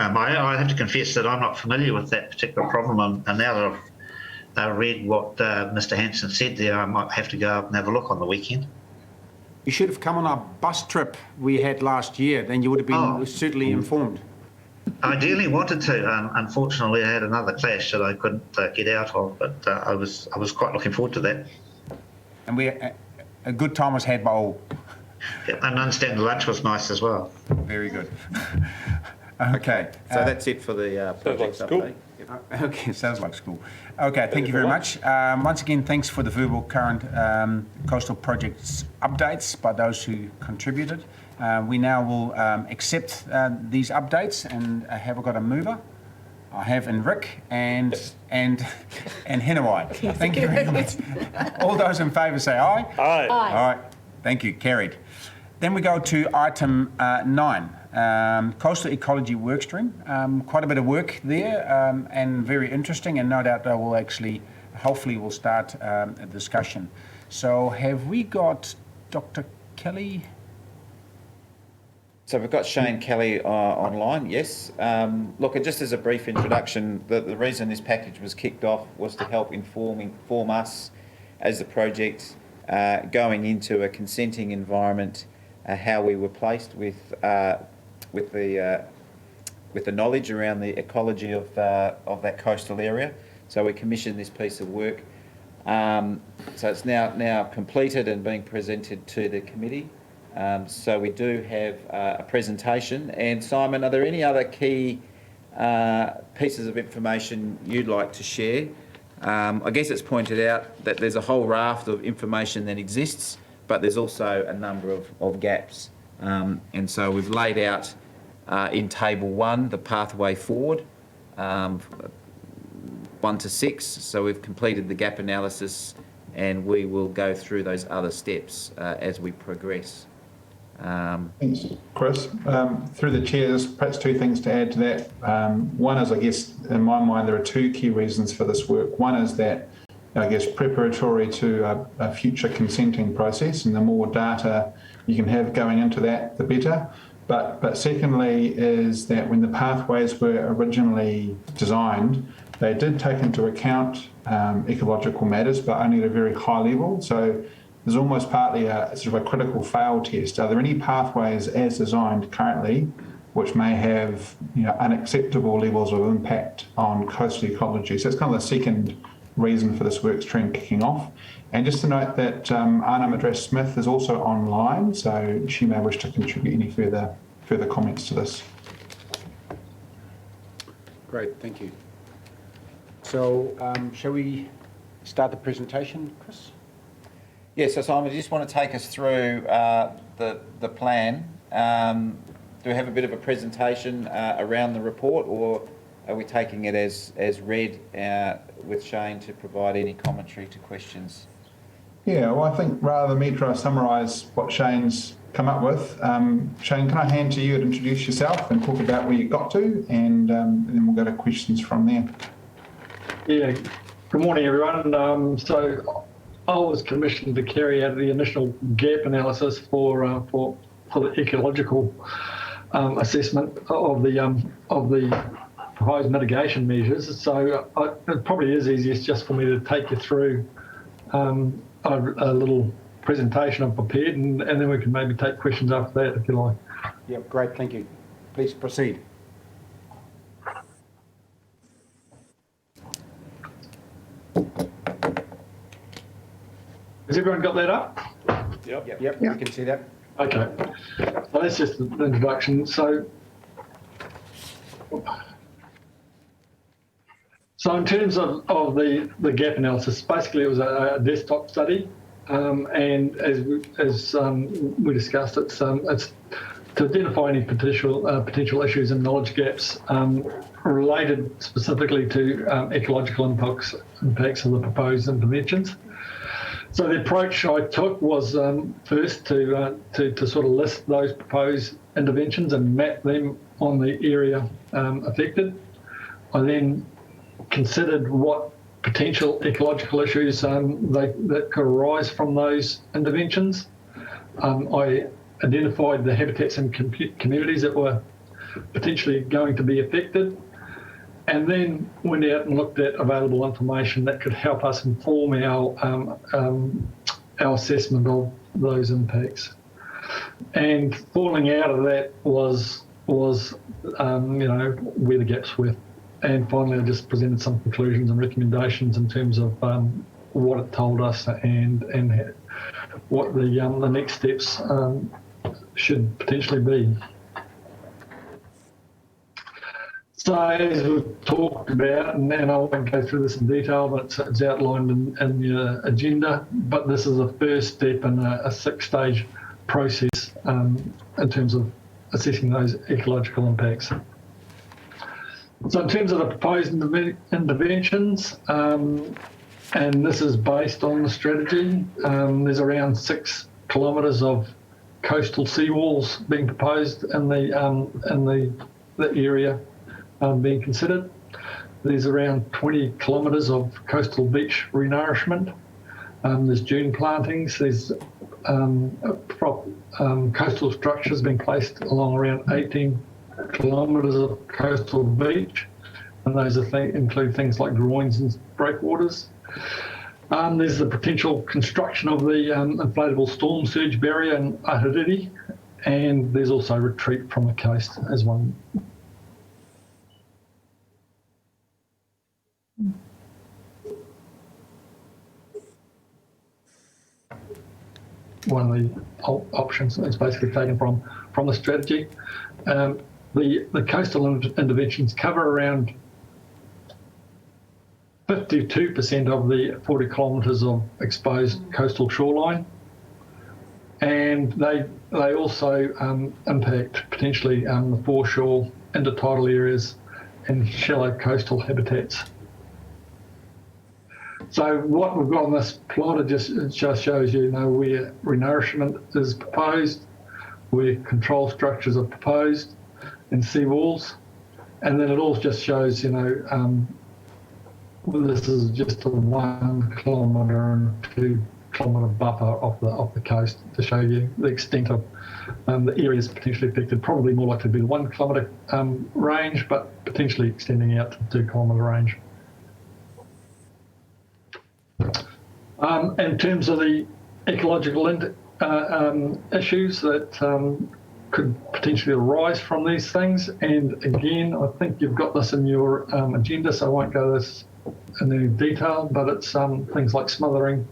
Speaker 15: I have to confess that I'm not familiar with that particular problem, and now that read what Mr. Hanson said there, I might have to go up and have a look on the weekend.
Speaker 1: You should have come on our bus trip we had last year, then you would have been certainly informed.
Speaker 15: I ideally wanted to. Unfortunately, I had another clash that I couldn't get out of, but I was quite looking forward to that.
Speaker 1: And a good time was had by all.
Speaker 15: Yeah, and I understand the lunch was nice as well.
Speaker 1: Very good. Okay.
Speaker 6: So that's it for the project update.
Speaker 1: Okay, sounds like school. Okay, thank you very much. Once again, thanks for the verbal current coastal projects updates by those who contributed. We now will accept these updates, and have I got a mover? I have Rick and Henawai. Thank you very much. All those in favour say aye.
Speaker 3: Aye.
Speaker 1: All right, thank you, carried. Then we go to item 9, Coastal Ecology Workstream. Quite a bit of work there and very interesting, and no doubt they will actually, hopefully we'll start a discussion. So have we got Dr. Kelly?
Speaker 6: So we've got Shane Kelly online, yes. Look, just as a brief introduction, the reason this package was kicked off was to help inform us as the project going into a consenting environment, how we were placed with the knowledge around the ecology of that coastal area. So we commissioned this piece of work. So it's now completed and being presented to the committee. So we do have a presentation. And Simon, are there any other key pieces of information you'd like to share? I guess it's pointed out that there's a whole raft of information that exists, but there's also a number of gaps. And so we've laid out in table 1 the pathway forward, 1 to 6. So we've completed the gap analysis, and we will go through those other steps as we progress.
Speaker 8: Thanks, Chris. Through the chair, there's perhaps 2 things to add to that. One is, I guess, in my mind, there are 2 key reasons for this work. One is that, I guess, preparatory to a future consenting process, and the more data you can have going into that, the better. But secondly is that when the pathways were originally designed, they did take into account ecological matters, but only at a very high level. So there's almost partly a sort of a critical fail test. Are there any pathways as designed currently which may have unacceptable levels of impact on coastal ecology? So it's kind of the second reason for this work stream kicking off. And just to note that Anna Madras-Smith is also online, so she may wish to contribute any further comments to this.
Speaker 1: Great, thank you. So shall we start the presentation, Chris?
Speaker 6: Yeah, so Simon, do you just want to take us through the plan? Do we have a bit of a presentation around the report, or are we taking it as read with Shane to provide any commentary to questions?
Speaker 8: Yeah, well, I think rather than me try to summarise what Shane's come up with, Shane, can I hand to you to introduce yourself and talk about where you got to, and then we'll go to questions from there.
Speaker 16: Yeah, good morning, everyone. So I was commissioned to carry out the initial gap analysis for the ecological assessment of the proposed mitigation measures. So it probably is easiest just for me to take you through a little presentation I've prepared, and then we can maybe take questions after that if you like.
Speaker 1: Yep, great, thank you. Please proceed.
Speaker 16: Has everyone got that up?
Speaker 1: Yep, we can see that.
Speaker 16: Okay, so that's just the introduction. So in terms of the gap analysis, basically it was a desktop study, and as we discussed, it's to identify any potential issues and knowledge gaps related specifically to ecological impacts of the proposed interventions. So the approach I took was first to sort of list those proposed interventions and map them on the area affected. I then considered what potential ecological issues that could arise from those interventions. I identified the habitats and communities that were potentially going to be affected. and then went out and looked at available information that could help us inform our assessment of those impacts. And falling out of that was where the gaps were. And finally, I just presented some conclusions and recommendations in terms of what it told us and what the next steps should potentially be. So as we've talked about, and I won't go through this in detail, but it's outlined in the agenda, but this is a first step in a 6-stage process in terms of assessing those ecological impacts. So in terms of the proposed interventions, and this is based on the strategy, there's around 6 kilometres of coastal seawalls being proposed in the area being considered. There's around 20 kilometres of coastal beach renourishment. There's dune plantings. There's coastal structures being placed along around 18 kilometres of coastal beach, and those include things like groins and breakwaters. There's the potential construction of the inflatable storm surge barrier in Ahiriri, and there's also retreat from the coast as one. One of the options is basically taken from the strategy. The coastal interventions cover around 52% of the 40 kilometres of exposed coastal shoreline, and they also impact potentially the foreshore, intertidal areas and shallow coastal habitats. So what we've got on this plot, it just shows you where renourishment is proposed, where control structures are proposed and seawalls, and then it all just shows this is just a 1 kilometre and 2 kilometre buffer off the coast to show you the extent of the areas potentially affected. Probably more likely to be the 1 kilometre range, but potentially extending out to the 2 kilometre range. In terms of the ecological issues that could potentially arise from these things, and again, I think you've got this in your agenda, so I won't go this in any detail, but it's things like smothering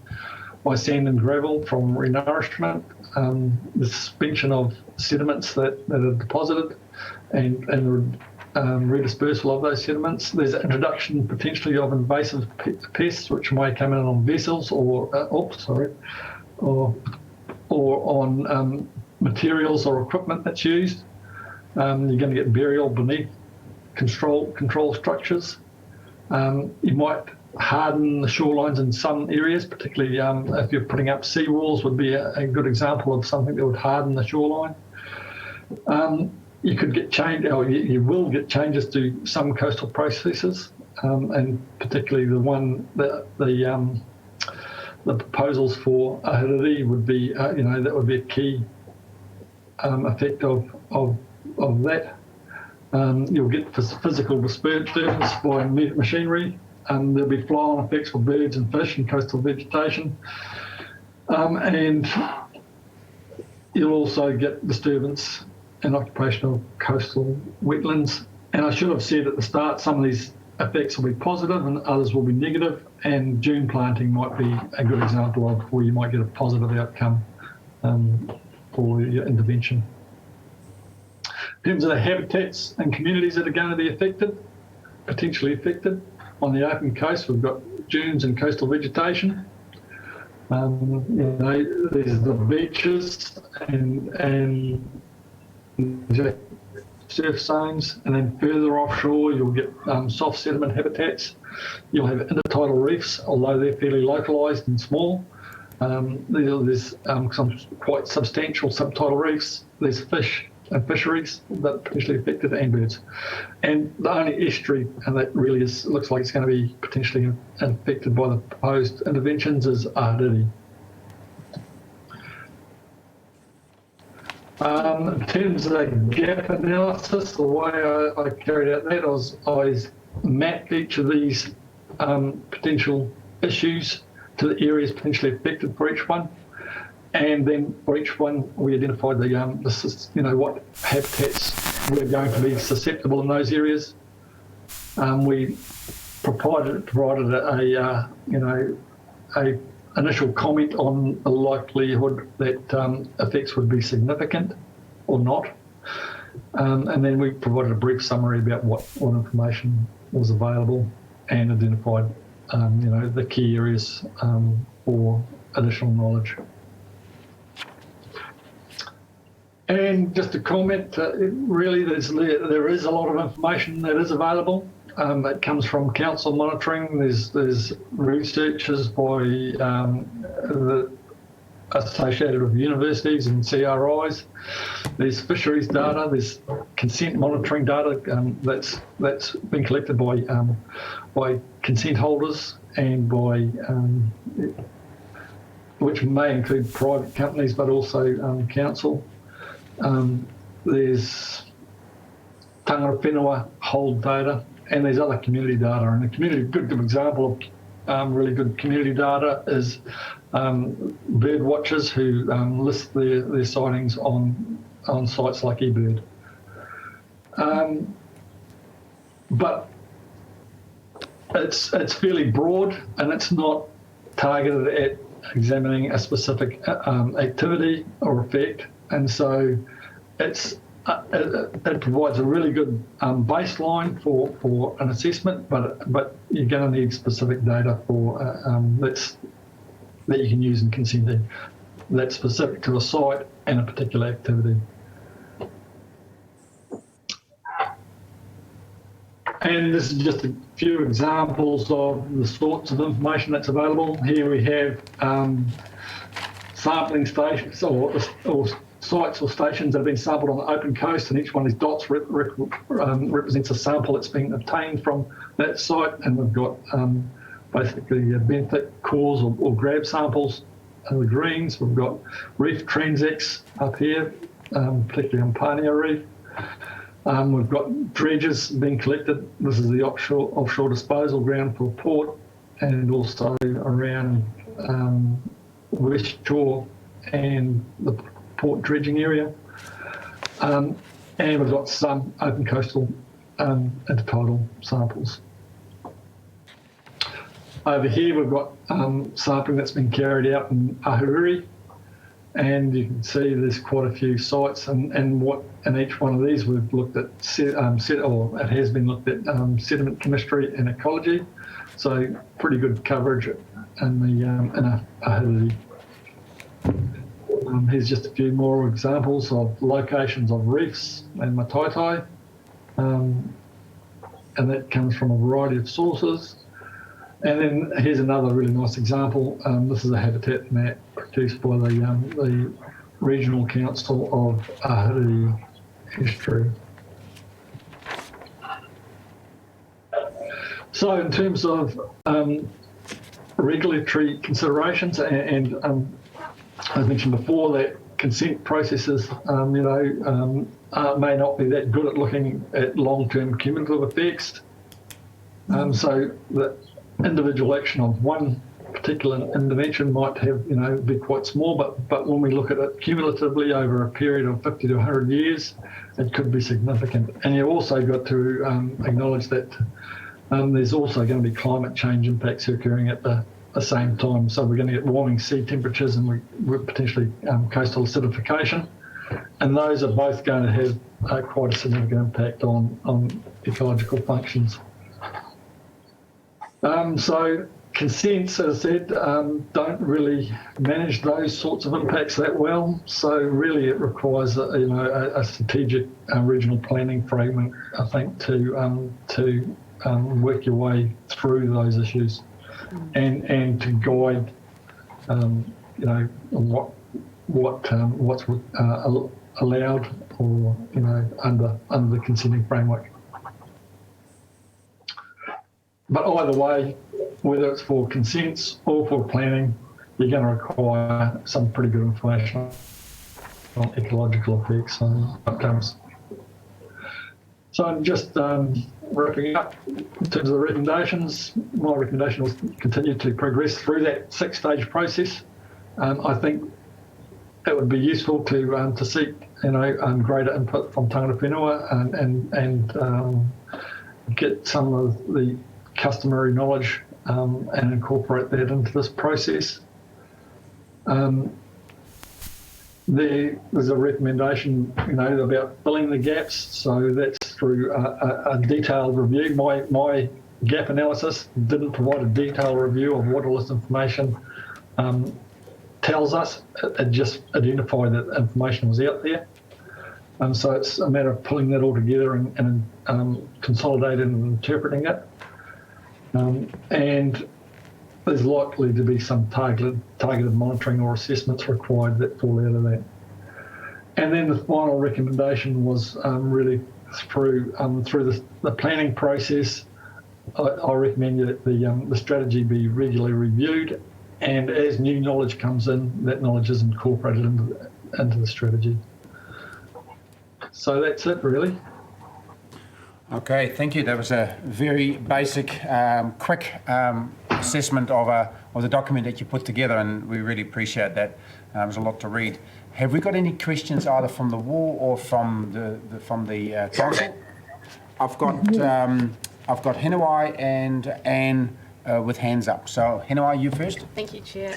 Speaker 16: by sand and gravel from renourishment, the suspension of sediments that are deposited, and the redispersal of those sediments. There's an introduction potentially of invasive pests which may come in on vessels or on materials or equipment that's used. You're going to get burial beneath control structures. You might harden the shorelines in some areas, particularly if you're putting up seawalls would be a good example of something that would harden the shoreline. You could get you will get changes to some coastal processes, and particularly the proposals for Ahiriri would be, that would be a key effect of that. You'll get physical disturbance by machinery. There'll be flow-on effects for birds and fish and coastal vegetation, and you'll also get disturbance and occupation of coastal wetlands. And I should have said at the start, some of these effects will be positive and others will be negative, and dune planting might be a good example of where you might get a positive outcome for your intervention. In terms of the habitats and communities that are going to be potentially affected, on the open coast we've got dunes and coastal vegetation. There's the beaches and surf zones, and then further offshore you'll get soft sediment habitats. You'll have intertidal reefs, although they're fairly localised and small. There's some quite substantial subtidal reefs. There's fish and fisheries that are potentially affected, and birds. And the only estuary, and that really looks like it's going to be potentially affected by the proposed interventions, is Ahiriri. In terms of the gap analysis, the way I carried out that, I map each of these potential issues to the areas potentially affected for each one. And then for each one, we identified what habitats were going to be susceptible in those areas. We provided a initial comment on the likelihood that effects would be significant or not. And then we provided a brief summary about what information was available and identified, the key areas for additional knowledge. And just to comment, really there is a lot of information that is available. It comes from council monitoring. There's researchers by associated with universities and CRIs. There's fisheries data. There's consent monitoring data that's been collected by consent holders and by which may include private companies, but also council. There's Tangoio hold data, and there's other community data. And a good example of really good community data is bird watchers who list their sightings on sites like eBird. But it's fairly broad, and it's not targeted at examining a specific activity or effect, and so it provides a really good baseline for an assessment, but you're going to need specific data for that you can use in consenting that's specific to a site and a particular activity. And this is just a few examples of the sorts of information that's available. Here we have sampling stations or sites or stations that have been sampled on the open coast, and each one of these dots represents a sample that's been obtained from that site. And we've got basically benthic cores or grab samples in the greens. We've got reef transects up here, particularly on Pania Reef. We've got dredges being collected. This is the offshore disposal ground for port, and also around West Shore and the port dredging area. And we've got some open coastal intertidal samples. Over here we've got sampling that's been carried out in Ahuriri, and you can see there's quite a few sites, and in each one of these we've looked at it has been looked at sediment chemistry and ecology, so pretty good coverage in the Ahuriri. Here's just a few more examples of locations of reefs and mataitai, and that comes from a variety of sources. And then here's another really nice example. This is a habitat map produced by the Regional Council of Ahuriri Estuary. So in terms of regulatory considerations, and I mentioned before that consent processes, may not be that good at looking at long-term cumulative effects. So that individual action of one particular intervention might have, be quite small, but when we look at it cumulatively over a period of 50 to 100 years, it could be significant. And you've also got to acknowledge that there's also going to be climate change impacts occurring at the same time. So we're going to get warming sea temperatures, and we're potentially coastal acidification, and those are both going to have quite a significant impact on ecological functions. So consents, as I said, don't really manage those sorts of impacts that well. So really, it requires a strategic regional planning framework, I think, to work your way through those issues, and to guide, what's allowed or under the consenting framework. But either way, whether it's for consents or for planning, you're going to require some pretty good information on ecological effects and outcomes. So just wrapping up, in terms of the recommendations, my recommendation was continue to progress through that 6-stage process. I think it would be useful to seek, greater input from tangata whenua and get some of the customary knowledge and incorporate that into this process. There's a recommendation, about filling the gaps. So that's through a detailed review. My gap analysis didn't provide a detailed review of what all this information tells us. It just identified that information was out there. So it's a matter of pulling that all together and consolidating and interpreting it. And there's likely to be some targeted monitoring or assessments required that fall out of that. And then the final recommendation was really through the planning process. I recommend that the strategy be regularly reviewed, and as new knowledge comes in, that knowledge is incorporated into the strategy. So that's it, really.
Speaker 1: Okay, thank you. That was a very basic, quick assessment of the document that you put together, and we really appreciate that. There's a lot to read. Have we got any questions either from the wall or from the council? I've got Henawai and Anne with hands up. So Henawai, you first.
Speaker 5: Thank you, Chair.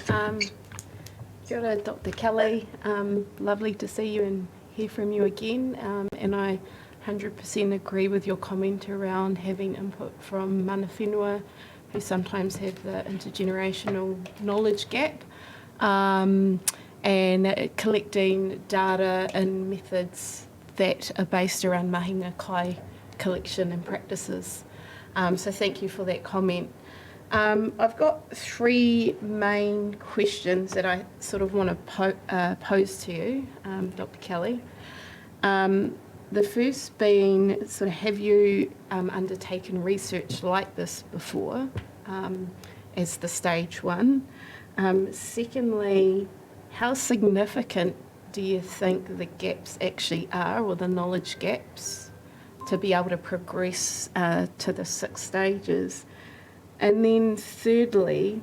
Speaker 5: Kia ora, Dr. Kelly. Lovely to see you and hear from you again. And I 100% agree with your comment around having input from Manafinua, who sometimes have the intergenerational knowledge gap, and collecting data and methods that are based around mahinga kai collection and practices. So thank you for that comment. I've got 3 main questions that I sort of want to pose to you, Dr. Kelly. The first being, sort of, have you undertaken research like this before, as the stage 1? Secondly, how significant do you think the gaps actually are, or the knowledge gaps, to be able to progress to the 6 stages? And then thirdly,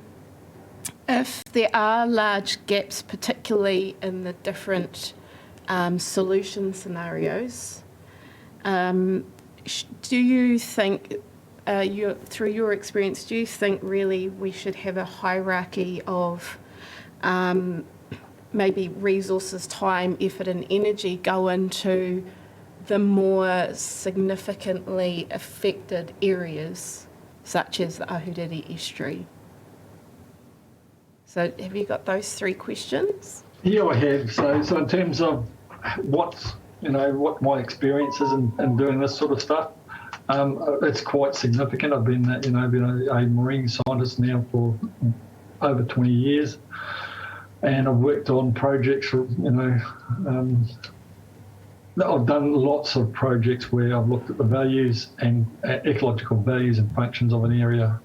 Speaker 5: if there are large gaps, particularly in the different solution scenarios, do you think, through your experience, do you think really we should have a hierarchy of maybe resources, time, effort and energy go into the more significantly affected areas, such as the Ahuriri estuary? So have you got those 3 questions?
Speaker 16: Yeah, I have. So in terms of what my experience is in doing this sort of stuff, it's quite significant. I've been a marine scientist now for over 20 years, and I've worked on projects. I've done lots of projects where I've looked at the values and ecological values and functions of an area,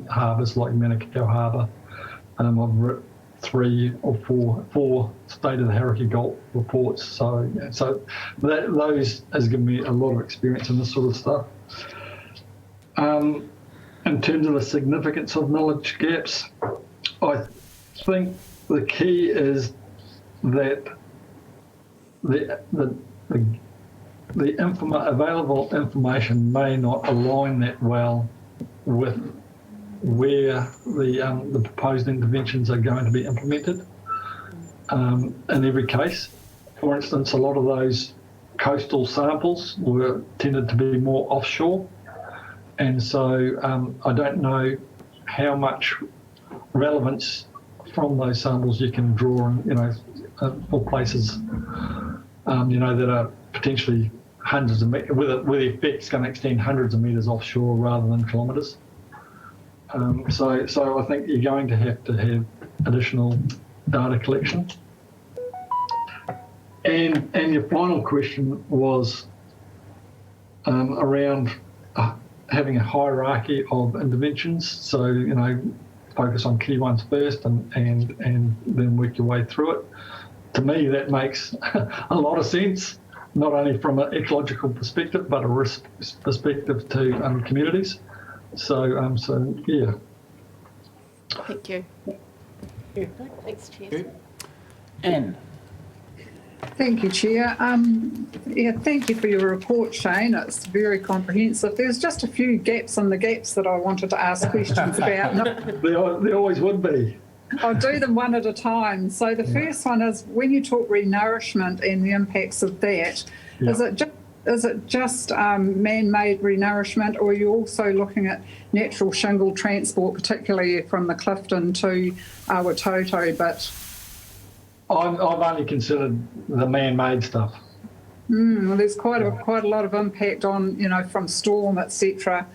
Speaker 16: harbours like Manukau Harbour. I've written 3 or 4 State of the Hauraki Gulf reports. So those has given me a lot of experience in this sort of stuff. In terms of the significance of knowledge gaps, I think the key is that the available information may not align that well with where the proposed interventions are going to be implemented. In every case, for instance, a lot of those coastal samples tended to be more offshore, and so I don't know how much relevance from those samples you can draw for places that are potentially hundreds of meters, where the effect's going to extend hundreds of meters offshore rather than kilometres. So I think you're going to have additional data collection. And your final question was around having a hierarchy of interventions. So, focus on key ones first and then work your way through it. To me, that makes a lot of sense. not only from an ecological perspective, but a risk perspective to communities. So yeah.
Speaker 5: Thank you. Thanks, Chair.
Speaker 1: Anne.
Speaker 10: Thank you, Chair. Thank you for your report, Shane. It's very comprehensive. There's just a few gaps in the gaps that I wanted to ask questions about.
Speaker 16: There always would be.
Speaker 10: I'll do them one at a time. So the first one is, when you talk renourishment and the impacts of that, is it just man-made renourishment, or are you also looking at natural shingle transport, particularly from the Clifton to Awatoto? But
Speaker 16: I've only considered the man-made stuff.
Speaker 10: Well, there's quite a lot of impact on, from storm, etc.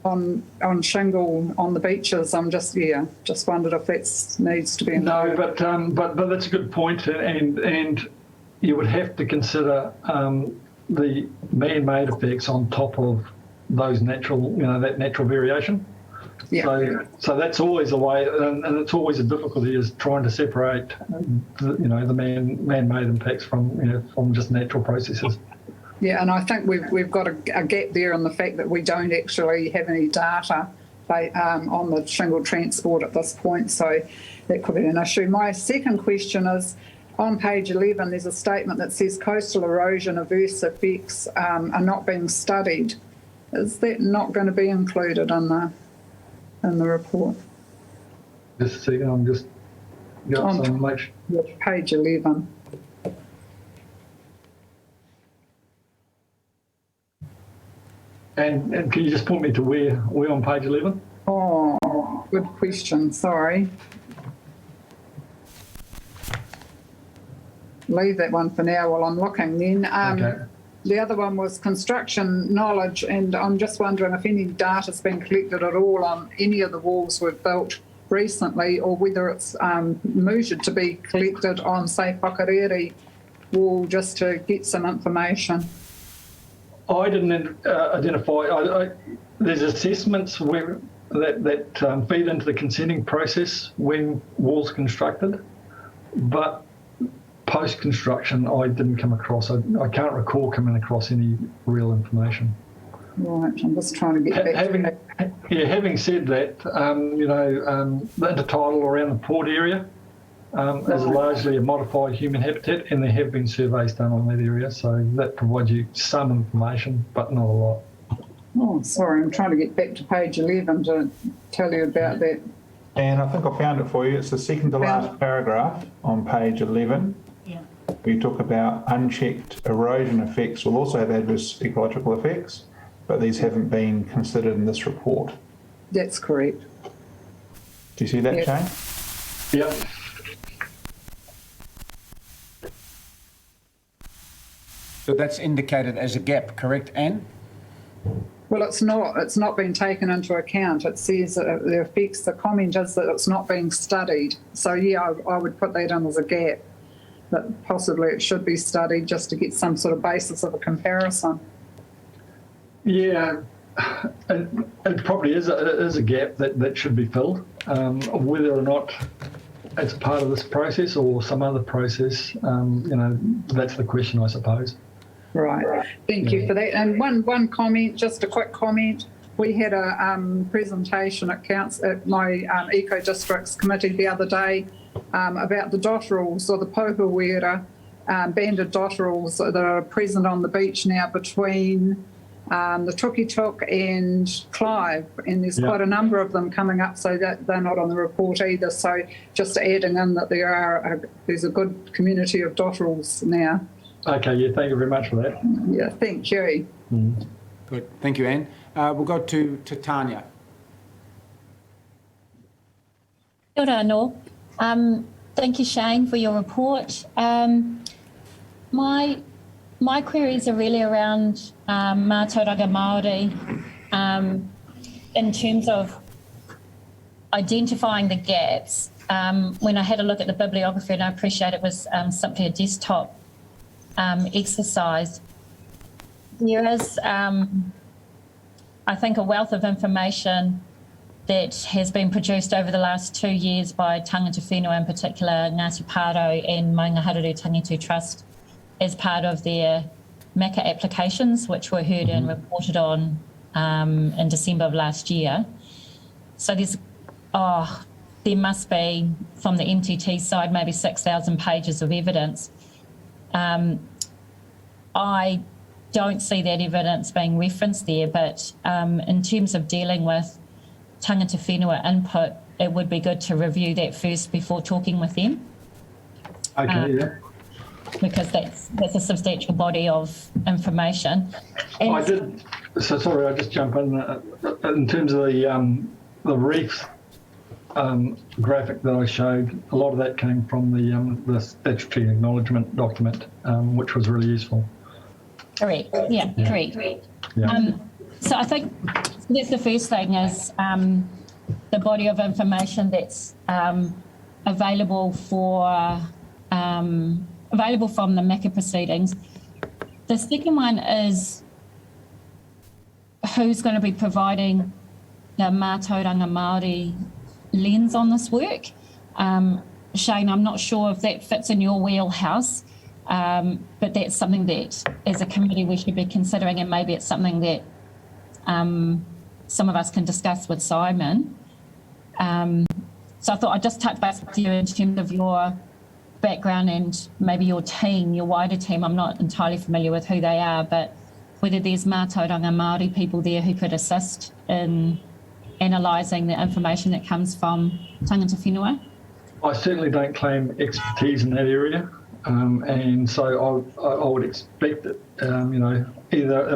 Speaker 10: On shingle on the beaches. I'm just wondered if that needs to be included.
Speaker 16: No, but that's a good point, and you would have to consider the man-made effects on top of those natural, that natural variation. Yeah. So that's always a way, and it's always a difficulty, is trying to separate, the man-made impacts from just natural processes.
Speaker 10: Yeah, and I think we've got a gap there in the fact that we don't actually have any data on the shingle transport at this point, so that could be an issue. My second question is, on page 11, there's a statement that says coastal erosion adverse effects are not being studied. Is that not going to be included in the report?
Speaker 16: Just a second, I'm just got some much.
Speaker 10: Page 11.
Speaker 16: And can you just point me to where on page 11?
Speaker 10: Oh, good question. Sorry. Leave that one for now while I'm looking then. Okay. The other one was construction knowledge, and I'm just wondering if any data's been collected at all on any of the walls we've built recently, or whether it's mooted to be collected on, say, Whakarere wall, just to get some information.
Speaker 16: I didn't identify. There's assessments that feed into the consenting process when walls constructed, but post-construction I didn't come across. I can't recall coming across any real information.
Speaker 10: Right, I'm just trying to get back.
Speaker 16: Having said that, the intertidal around the port area is largely a modified human habitat, and there have been surveys done on that area, so that provides you some information, but not a lot.
Speaker 10: Oh, sorry, I'm trying to get back to page 11 to tell you about that.
Speaker 8: And I think I found it for you. It's the second to last paragraph on page 11.
Speaker 11: Yeah.
Speaker 8: We talk about unchecked erosion effects will also have adverse ecological effects, but these haven't been considered in this report.
Speaker 10: That's correct.
Speaker 8: Do you see that, Shane?
Speaker 16: Yeah.
Speaker 1: So that's indicated as a gap, correct, Anne?
Speaker 10: Well, it's not been taken into account. It says that the effects, the comment is that it's not being studied. So yeah, I would put that in as a gap, that possibly it should be studied just to get some sort of basis of a comparison.
Speaker 16: Yeah, it probably is a gap that should be filled. Whether or not it's part of this process or some other process, that's the question, I suppose.
Speaker 10: Right. Thank you for that. And one comment, just a quick comment. We had a presentation at my Eco Districts Committee the other day about the dotterels, or the Pohuera banded dotterels that are present on the beach now between the Tukituk and Clive, and there's quite a number of them coming up, so that they're not on the report either. So just adding in that there's a good community of dotterels now.
Speaker 16: Okay, yeah, thank you very much for that.
Speaker 10: Yeah, thank you.
Speaker 16: Mm.
Speaker 1: Good, thank you, Anne. We'll go to Tanya.
Speaker 11: Kia ora anō. Thank you, Shane, for your report. My queries are really around mātauranga Māori in terms of identifying the gaps. When I had a look at the bibliography, and I appreciate it was simply a desktop exercise, there is, I think, a wealth of information that has been produced over the last 2 years by tangata whenua, in particular Ngāti Pāro and Maunga Hareru Tangitu Trust, as part of their MACA applications, which were heard and reported on in December of last year. So there must be, from the MTT side, maybe 6,000 pages of evidence. I don't see that evidence being referenced there, but in terms of dealing with tangata whenua input, it would be good to review that first before talking with them.
Speaker 16: Okay, yeah.
Speaker 11: Because that's a substantial body of information. And
Speaker 16: I did. So sorry, I just jump in terms of the reef graphic that I showed. A lot of that came from the statutory acknowledgement document, which was really useful.
Speaker 11: Correct. Yeah, correct.
Speaker 16: Yeah.
Speaker 11: So I think that's the first thing is the body of information that's available from the MACA proceedings. The second one is who's going to be providing the Mātauranga Māori lens on this work. Shane, I'm not sure if that fits in your wheelhouse, but that's something that as a committee we should be considering, and maybe it's something that some of us can discuss with Simon. So I thought I'd just touch base with you in terms of your background and maybe your team, your wider team. I'm not entirely familiar with who they are, but whether there's Mātauranga Māori people there who could assist in analysing the information that comes from tangata whenua.
Speaker 16: I certainly don't claim expertise in that area, and so I would expect that either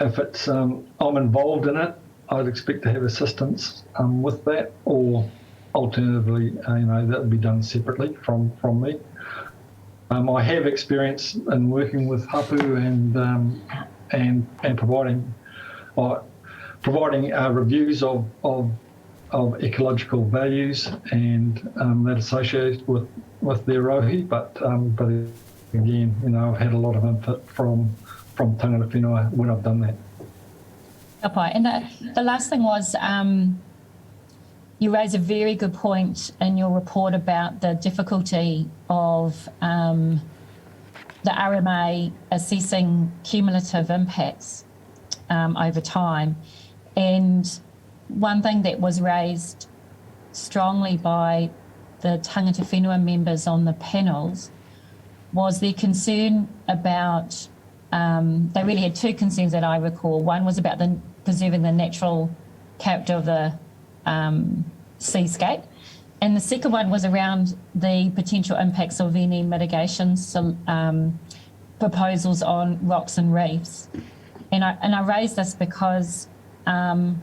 Speaker 16: if it's I'm involved in it, I'd expect to have assistance with that, or alternatively, that would be done separately from me. I have experience in working with hapu and providing reviews of ecological values and that associated with their rohi, but again, I've had a lot of input from tangata whenua when I've done that.
Speaker 11: Okay, and the last thing was you raise a very good point in your report about the difficulty of the RMA assessing cumulative impacts over time. And one thing that was raised strongly by the tangata whenua members on the panels was their concern about, they really had two concerns that I recall. One was about preserving the natural character of the seascape. And the second one was around the potential impacts of any mitigation proposals on rocks and reefs. And I raise this because I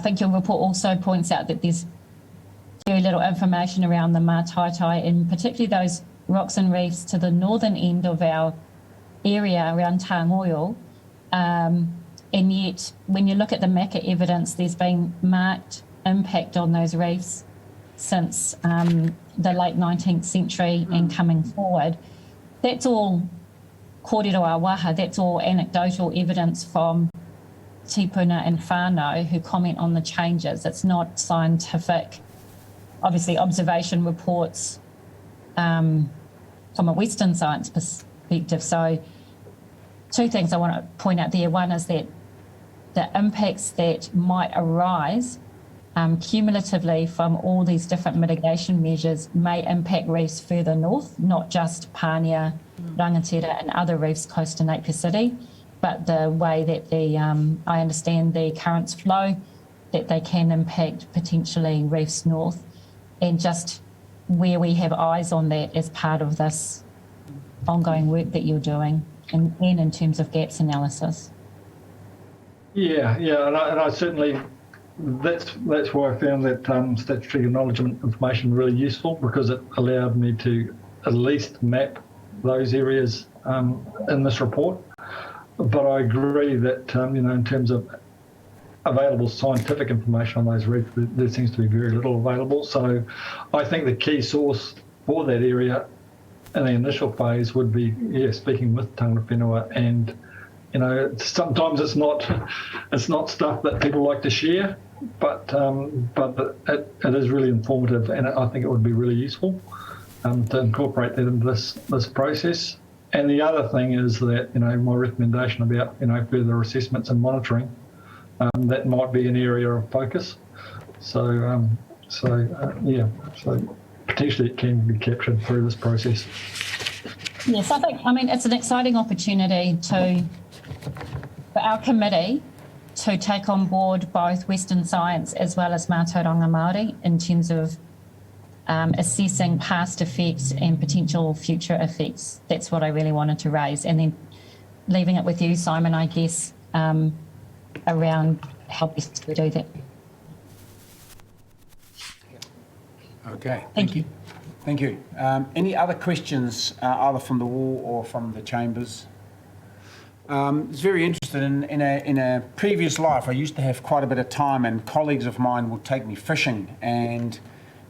Speaker 11: think your report also points out that there's very little information around the Mātaitai, and particularly those rocks and reefs to the northern end of our area around Tangoio. And yet, when you look at the MACA evidence, there's been marked impact on those reefs since the late 19th century and coming forward. That's all kōrero awaha, that's all anecdotal evidence from tipuna and whānau who comment on the changes. It's not scientific, obviously observation reports from a Western science perspective. So two things I want to point out there. One is that the impacts that might arise cumulatively from all these different mitigation measures may impact reefs further north, not just Pānia, Rangatira and other reefs close to Napier City, but the way that I understand the currents flow, that they can impact potentially reefs north, and just where we have eyes on that as part of this ongoing work that you're doing and in terms of gaps analysis.
Speaker 16: Yeah, and I certainly, that's why I found that statutory acknowledgement information really useful, because it allowed me to at least map those areas in this report. But I agree that, in terms of available scientific information on those reefs, there seems to be very little available. So I think the key source for that area in the initial phase would be, speaking with tangata whenua, and sometimes it's not stuff that people like to share, but it is really informative, and I think it would be really useful. to incorporate that into this process. And the other thing is that, my recommendation about, further assessments and monitoring, that might be an area of focus. So potentially it can be captured through this process.
Speaker 11: Yes, it's an exciting opportunity for our committee to take on board both Western science as well as Mātauranga Māori in terms of assessing past effects and potential future effects. That's what I really wanted to raise. And then leaving it with you, Simon, I guess, around how best we do that.
Speaker 1: Okay, thank you. Thank you. Any other questions, either from the wall or from the chambers? It's very interesting. In a previous life, I used to have quite a bit of time, and colleagues of mine would take me fishing. And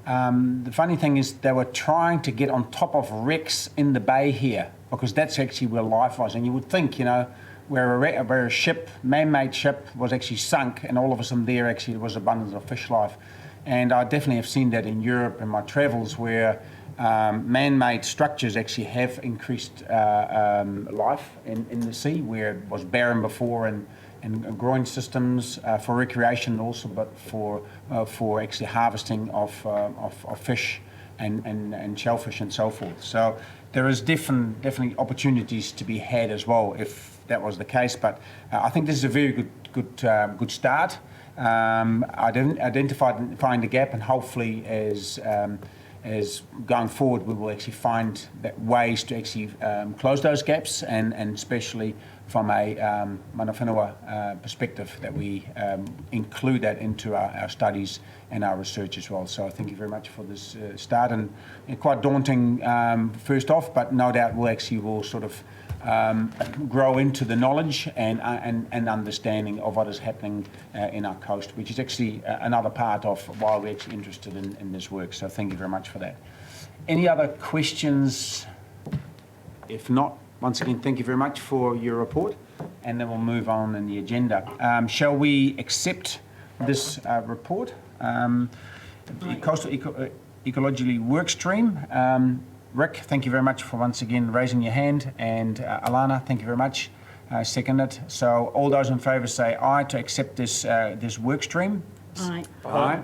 Speaker 1: the funny thing is, they were trying to get on top of wrecks in the bay here, because that's actually where life was. And you would think, where a ship, man-made ship, was actually sunk, and all of a sudden there actually was abundance of fish life. And I definitely have seen that in Europe in my travels, where man-made structures actually have increased life in the sea, where it was barren before, and growing systems for recreation also, but for actually harvesting of fish and shellfish and so forth. So there is definitely opportunities to be had as well, if that was the case. But I think this is a very good start. Identifying the gap, and hopefully as going forward we will actually find ways to actually close those gaps, and especially from a Manafinua perspective, that we include that into our studies and our research as well. So thank you very much for this start, and quite daunting first off, but no doubt will sort of grow into the knowledge and understanding of what is happening in our coast, which is actually another part of why we're actually interested in this work. So thank you very much for that. Any other questions? If not, once again, thank you very much for your report, and then we'll move on in the agenda. Shall we accept this report? The Coastal Ecology work stream. Rick, thank you very much for once again raising your hand, and Alana, thank you very much. Second it. So all those in favour say aye to accept this work stream.
Speaker 2: Aye.
Speaker 1: Aye.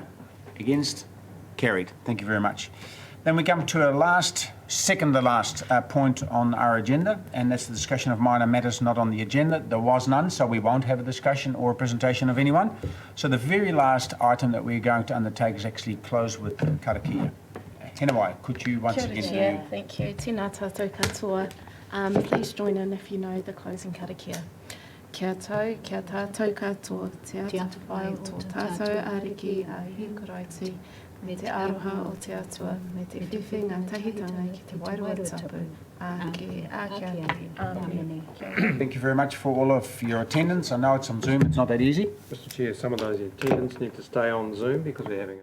Speaker 1: Against? Carried. Thank you very much. Then we come to our second to last point on our agenda, and that's the discussion of minor matters not on the agenda. There was none, so we won't have a discussion or a presentation of anyone. So the very last item that we're going to undertake is actually close with karakia. Henawai, could you once again
Speaker 5: Chair, thank you. Tēnā tātou katoa. Please join in if you know the closing karakia. Kia tau, kia tātou katoa, te atu whai o tō tātou ariki a Ecology, me te aroha o te atua, me te whiwhi ngā tahitanga ki te wairua tapu, ake ake. Amen.
Speaker 1: Thank you very much for all of your attendance. I know it's on Zoom, it's not that easy.
Speaker 17: Mr. Chair, some of those in attendance need to stay on Zoom because we're having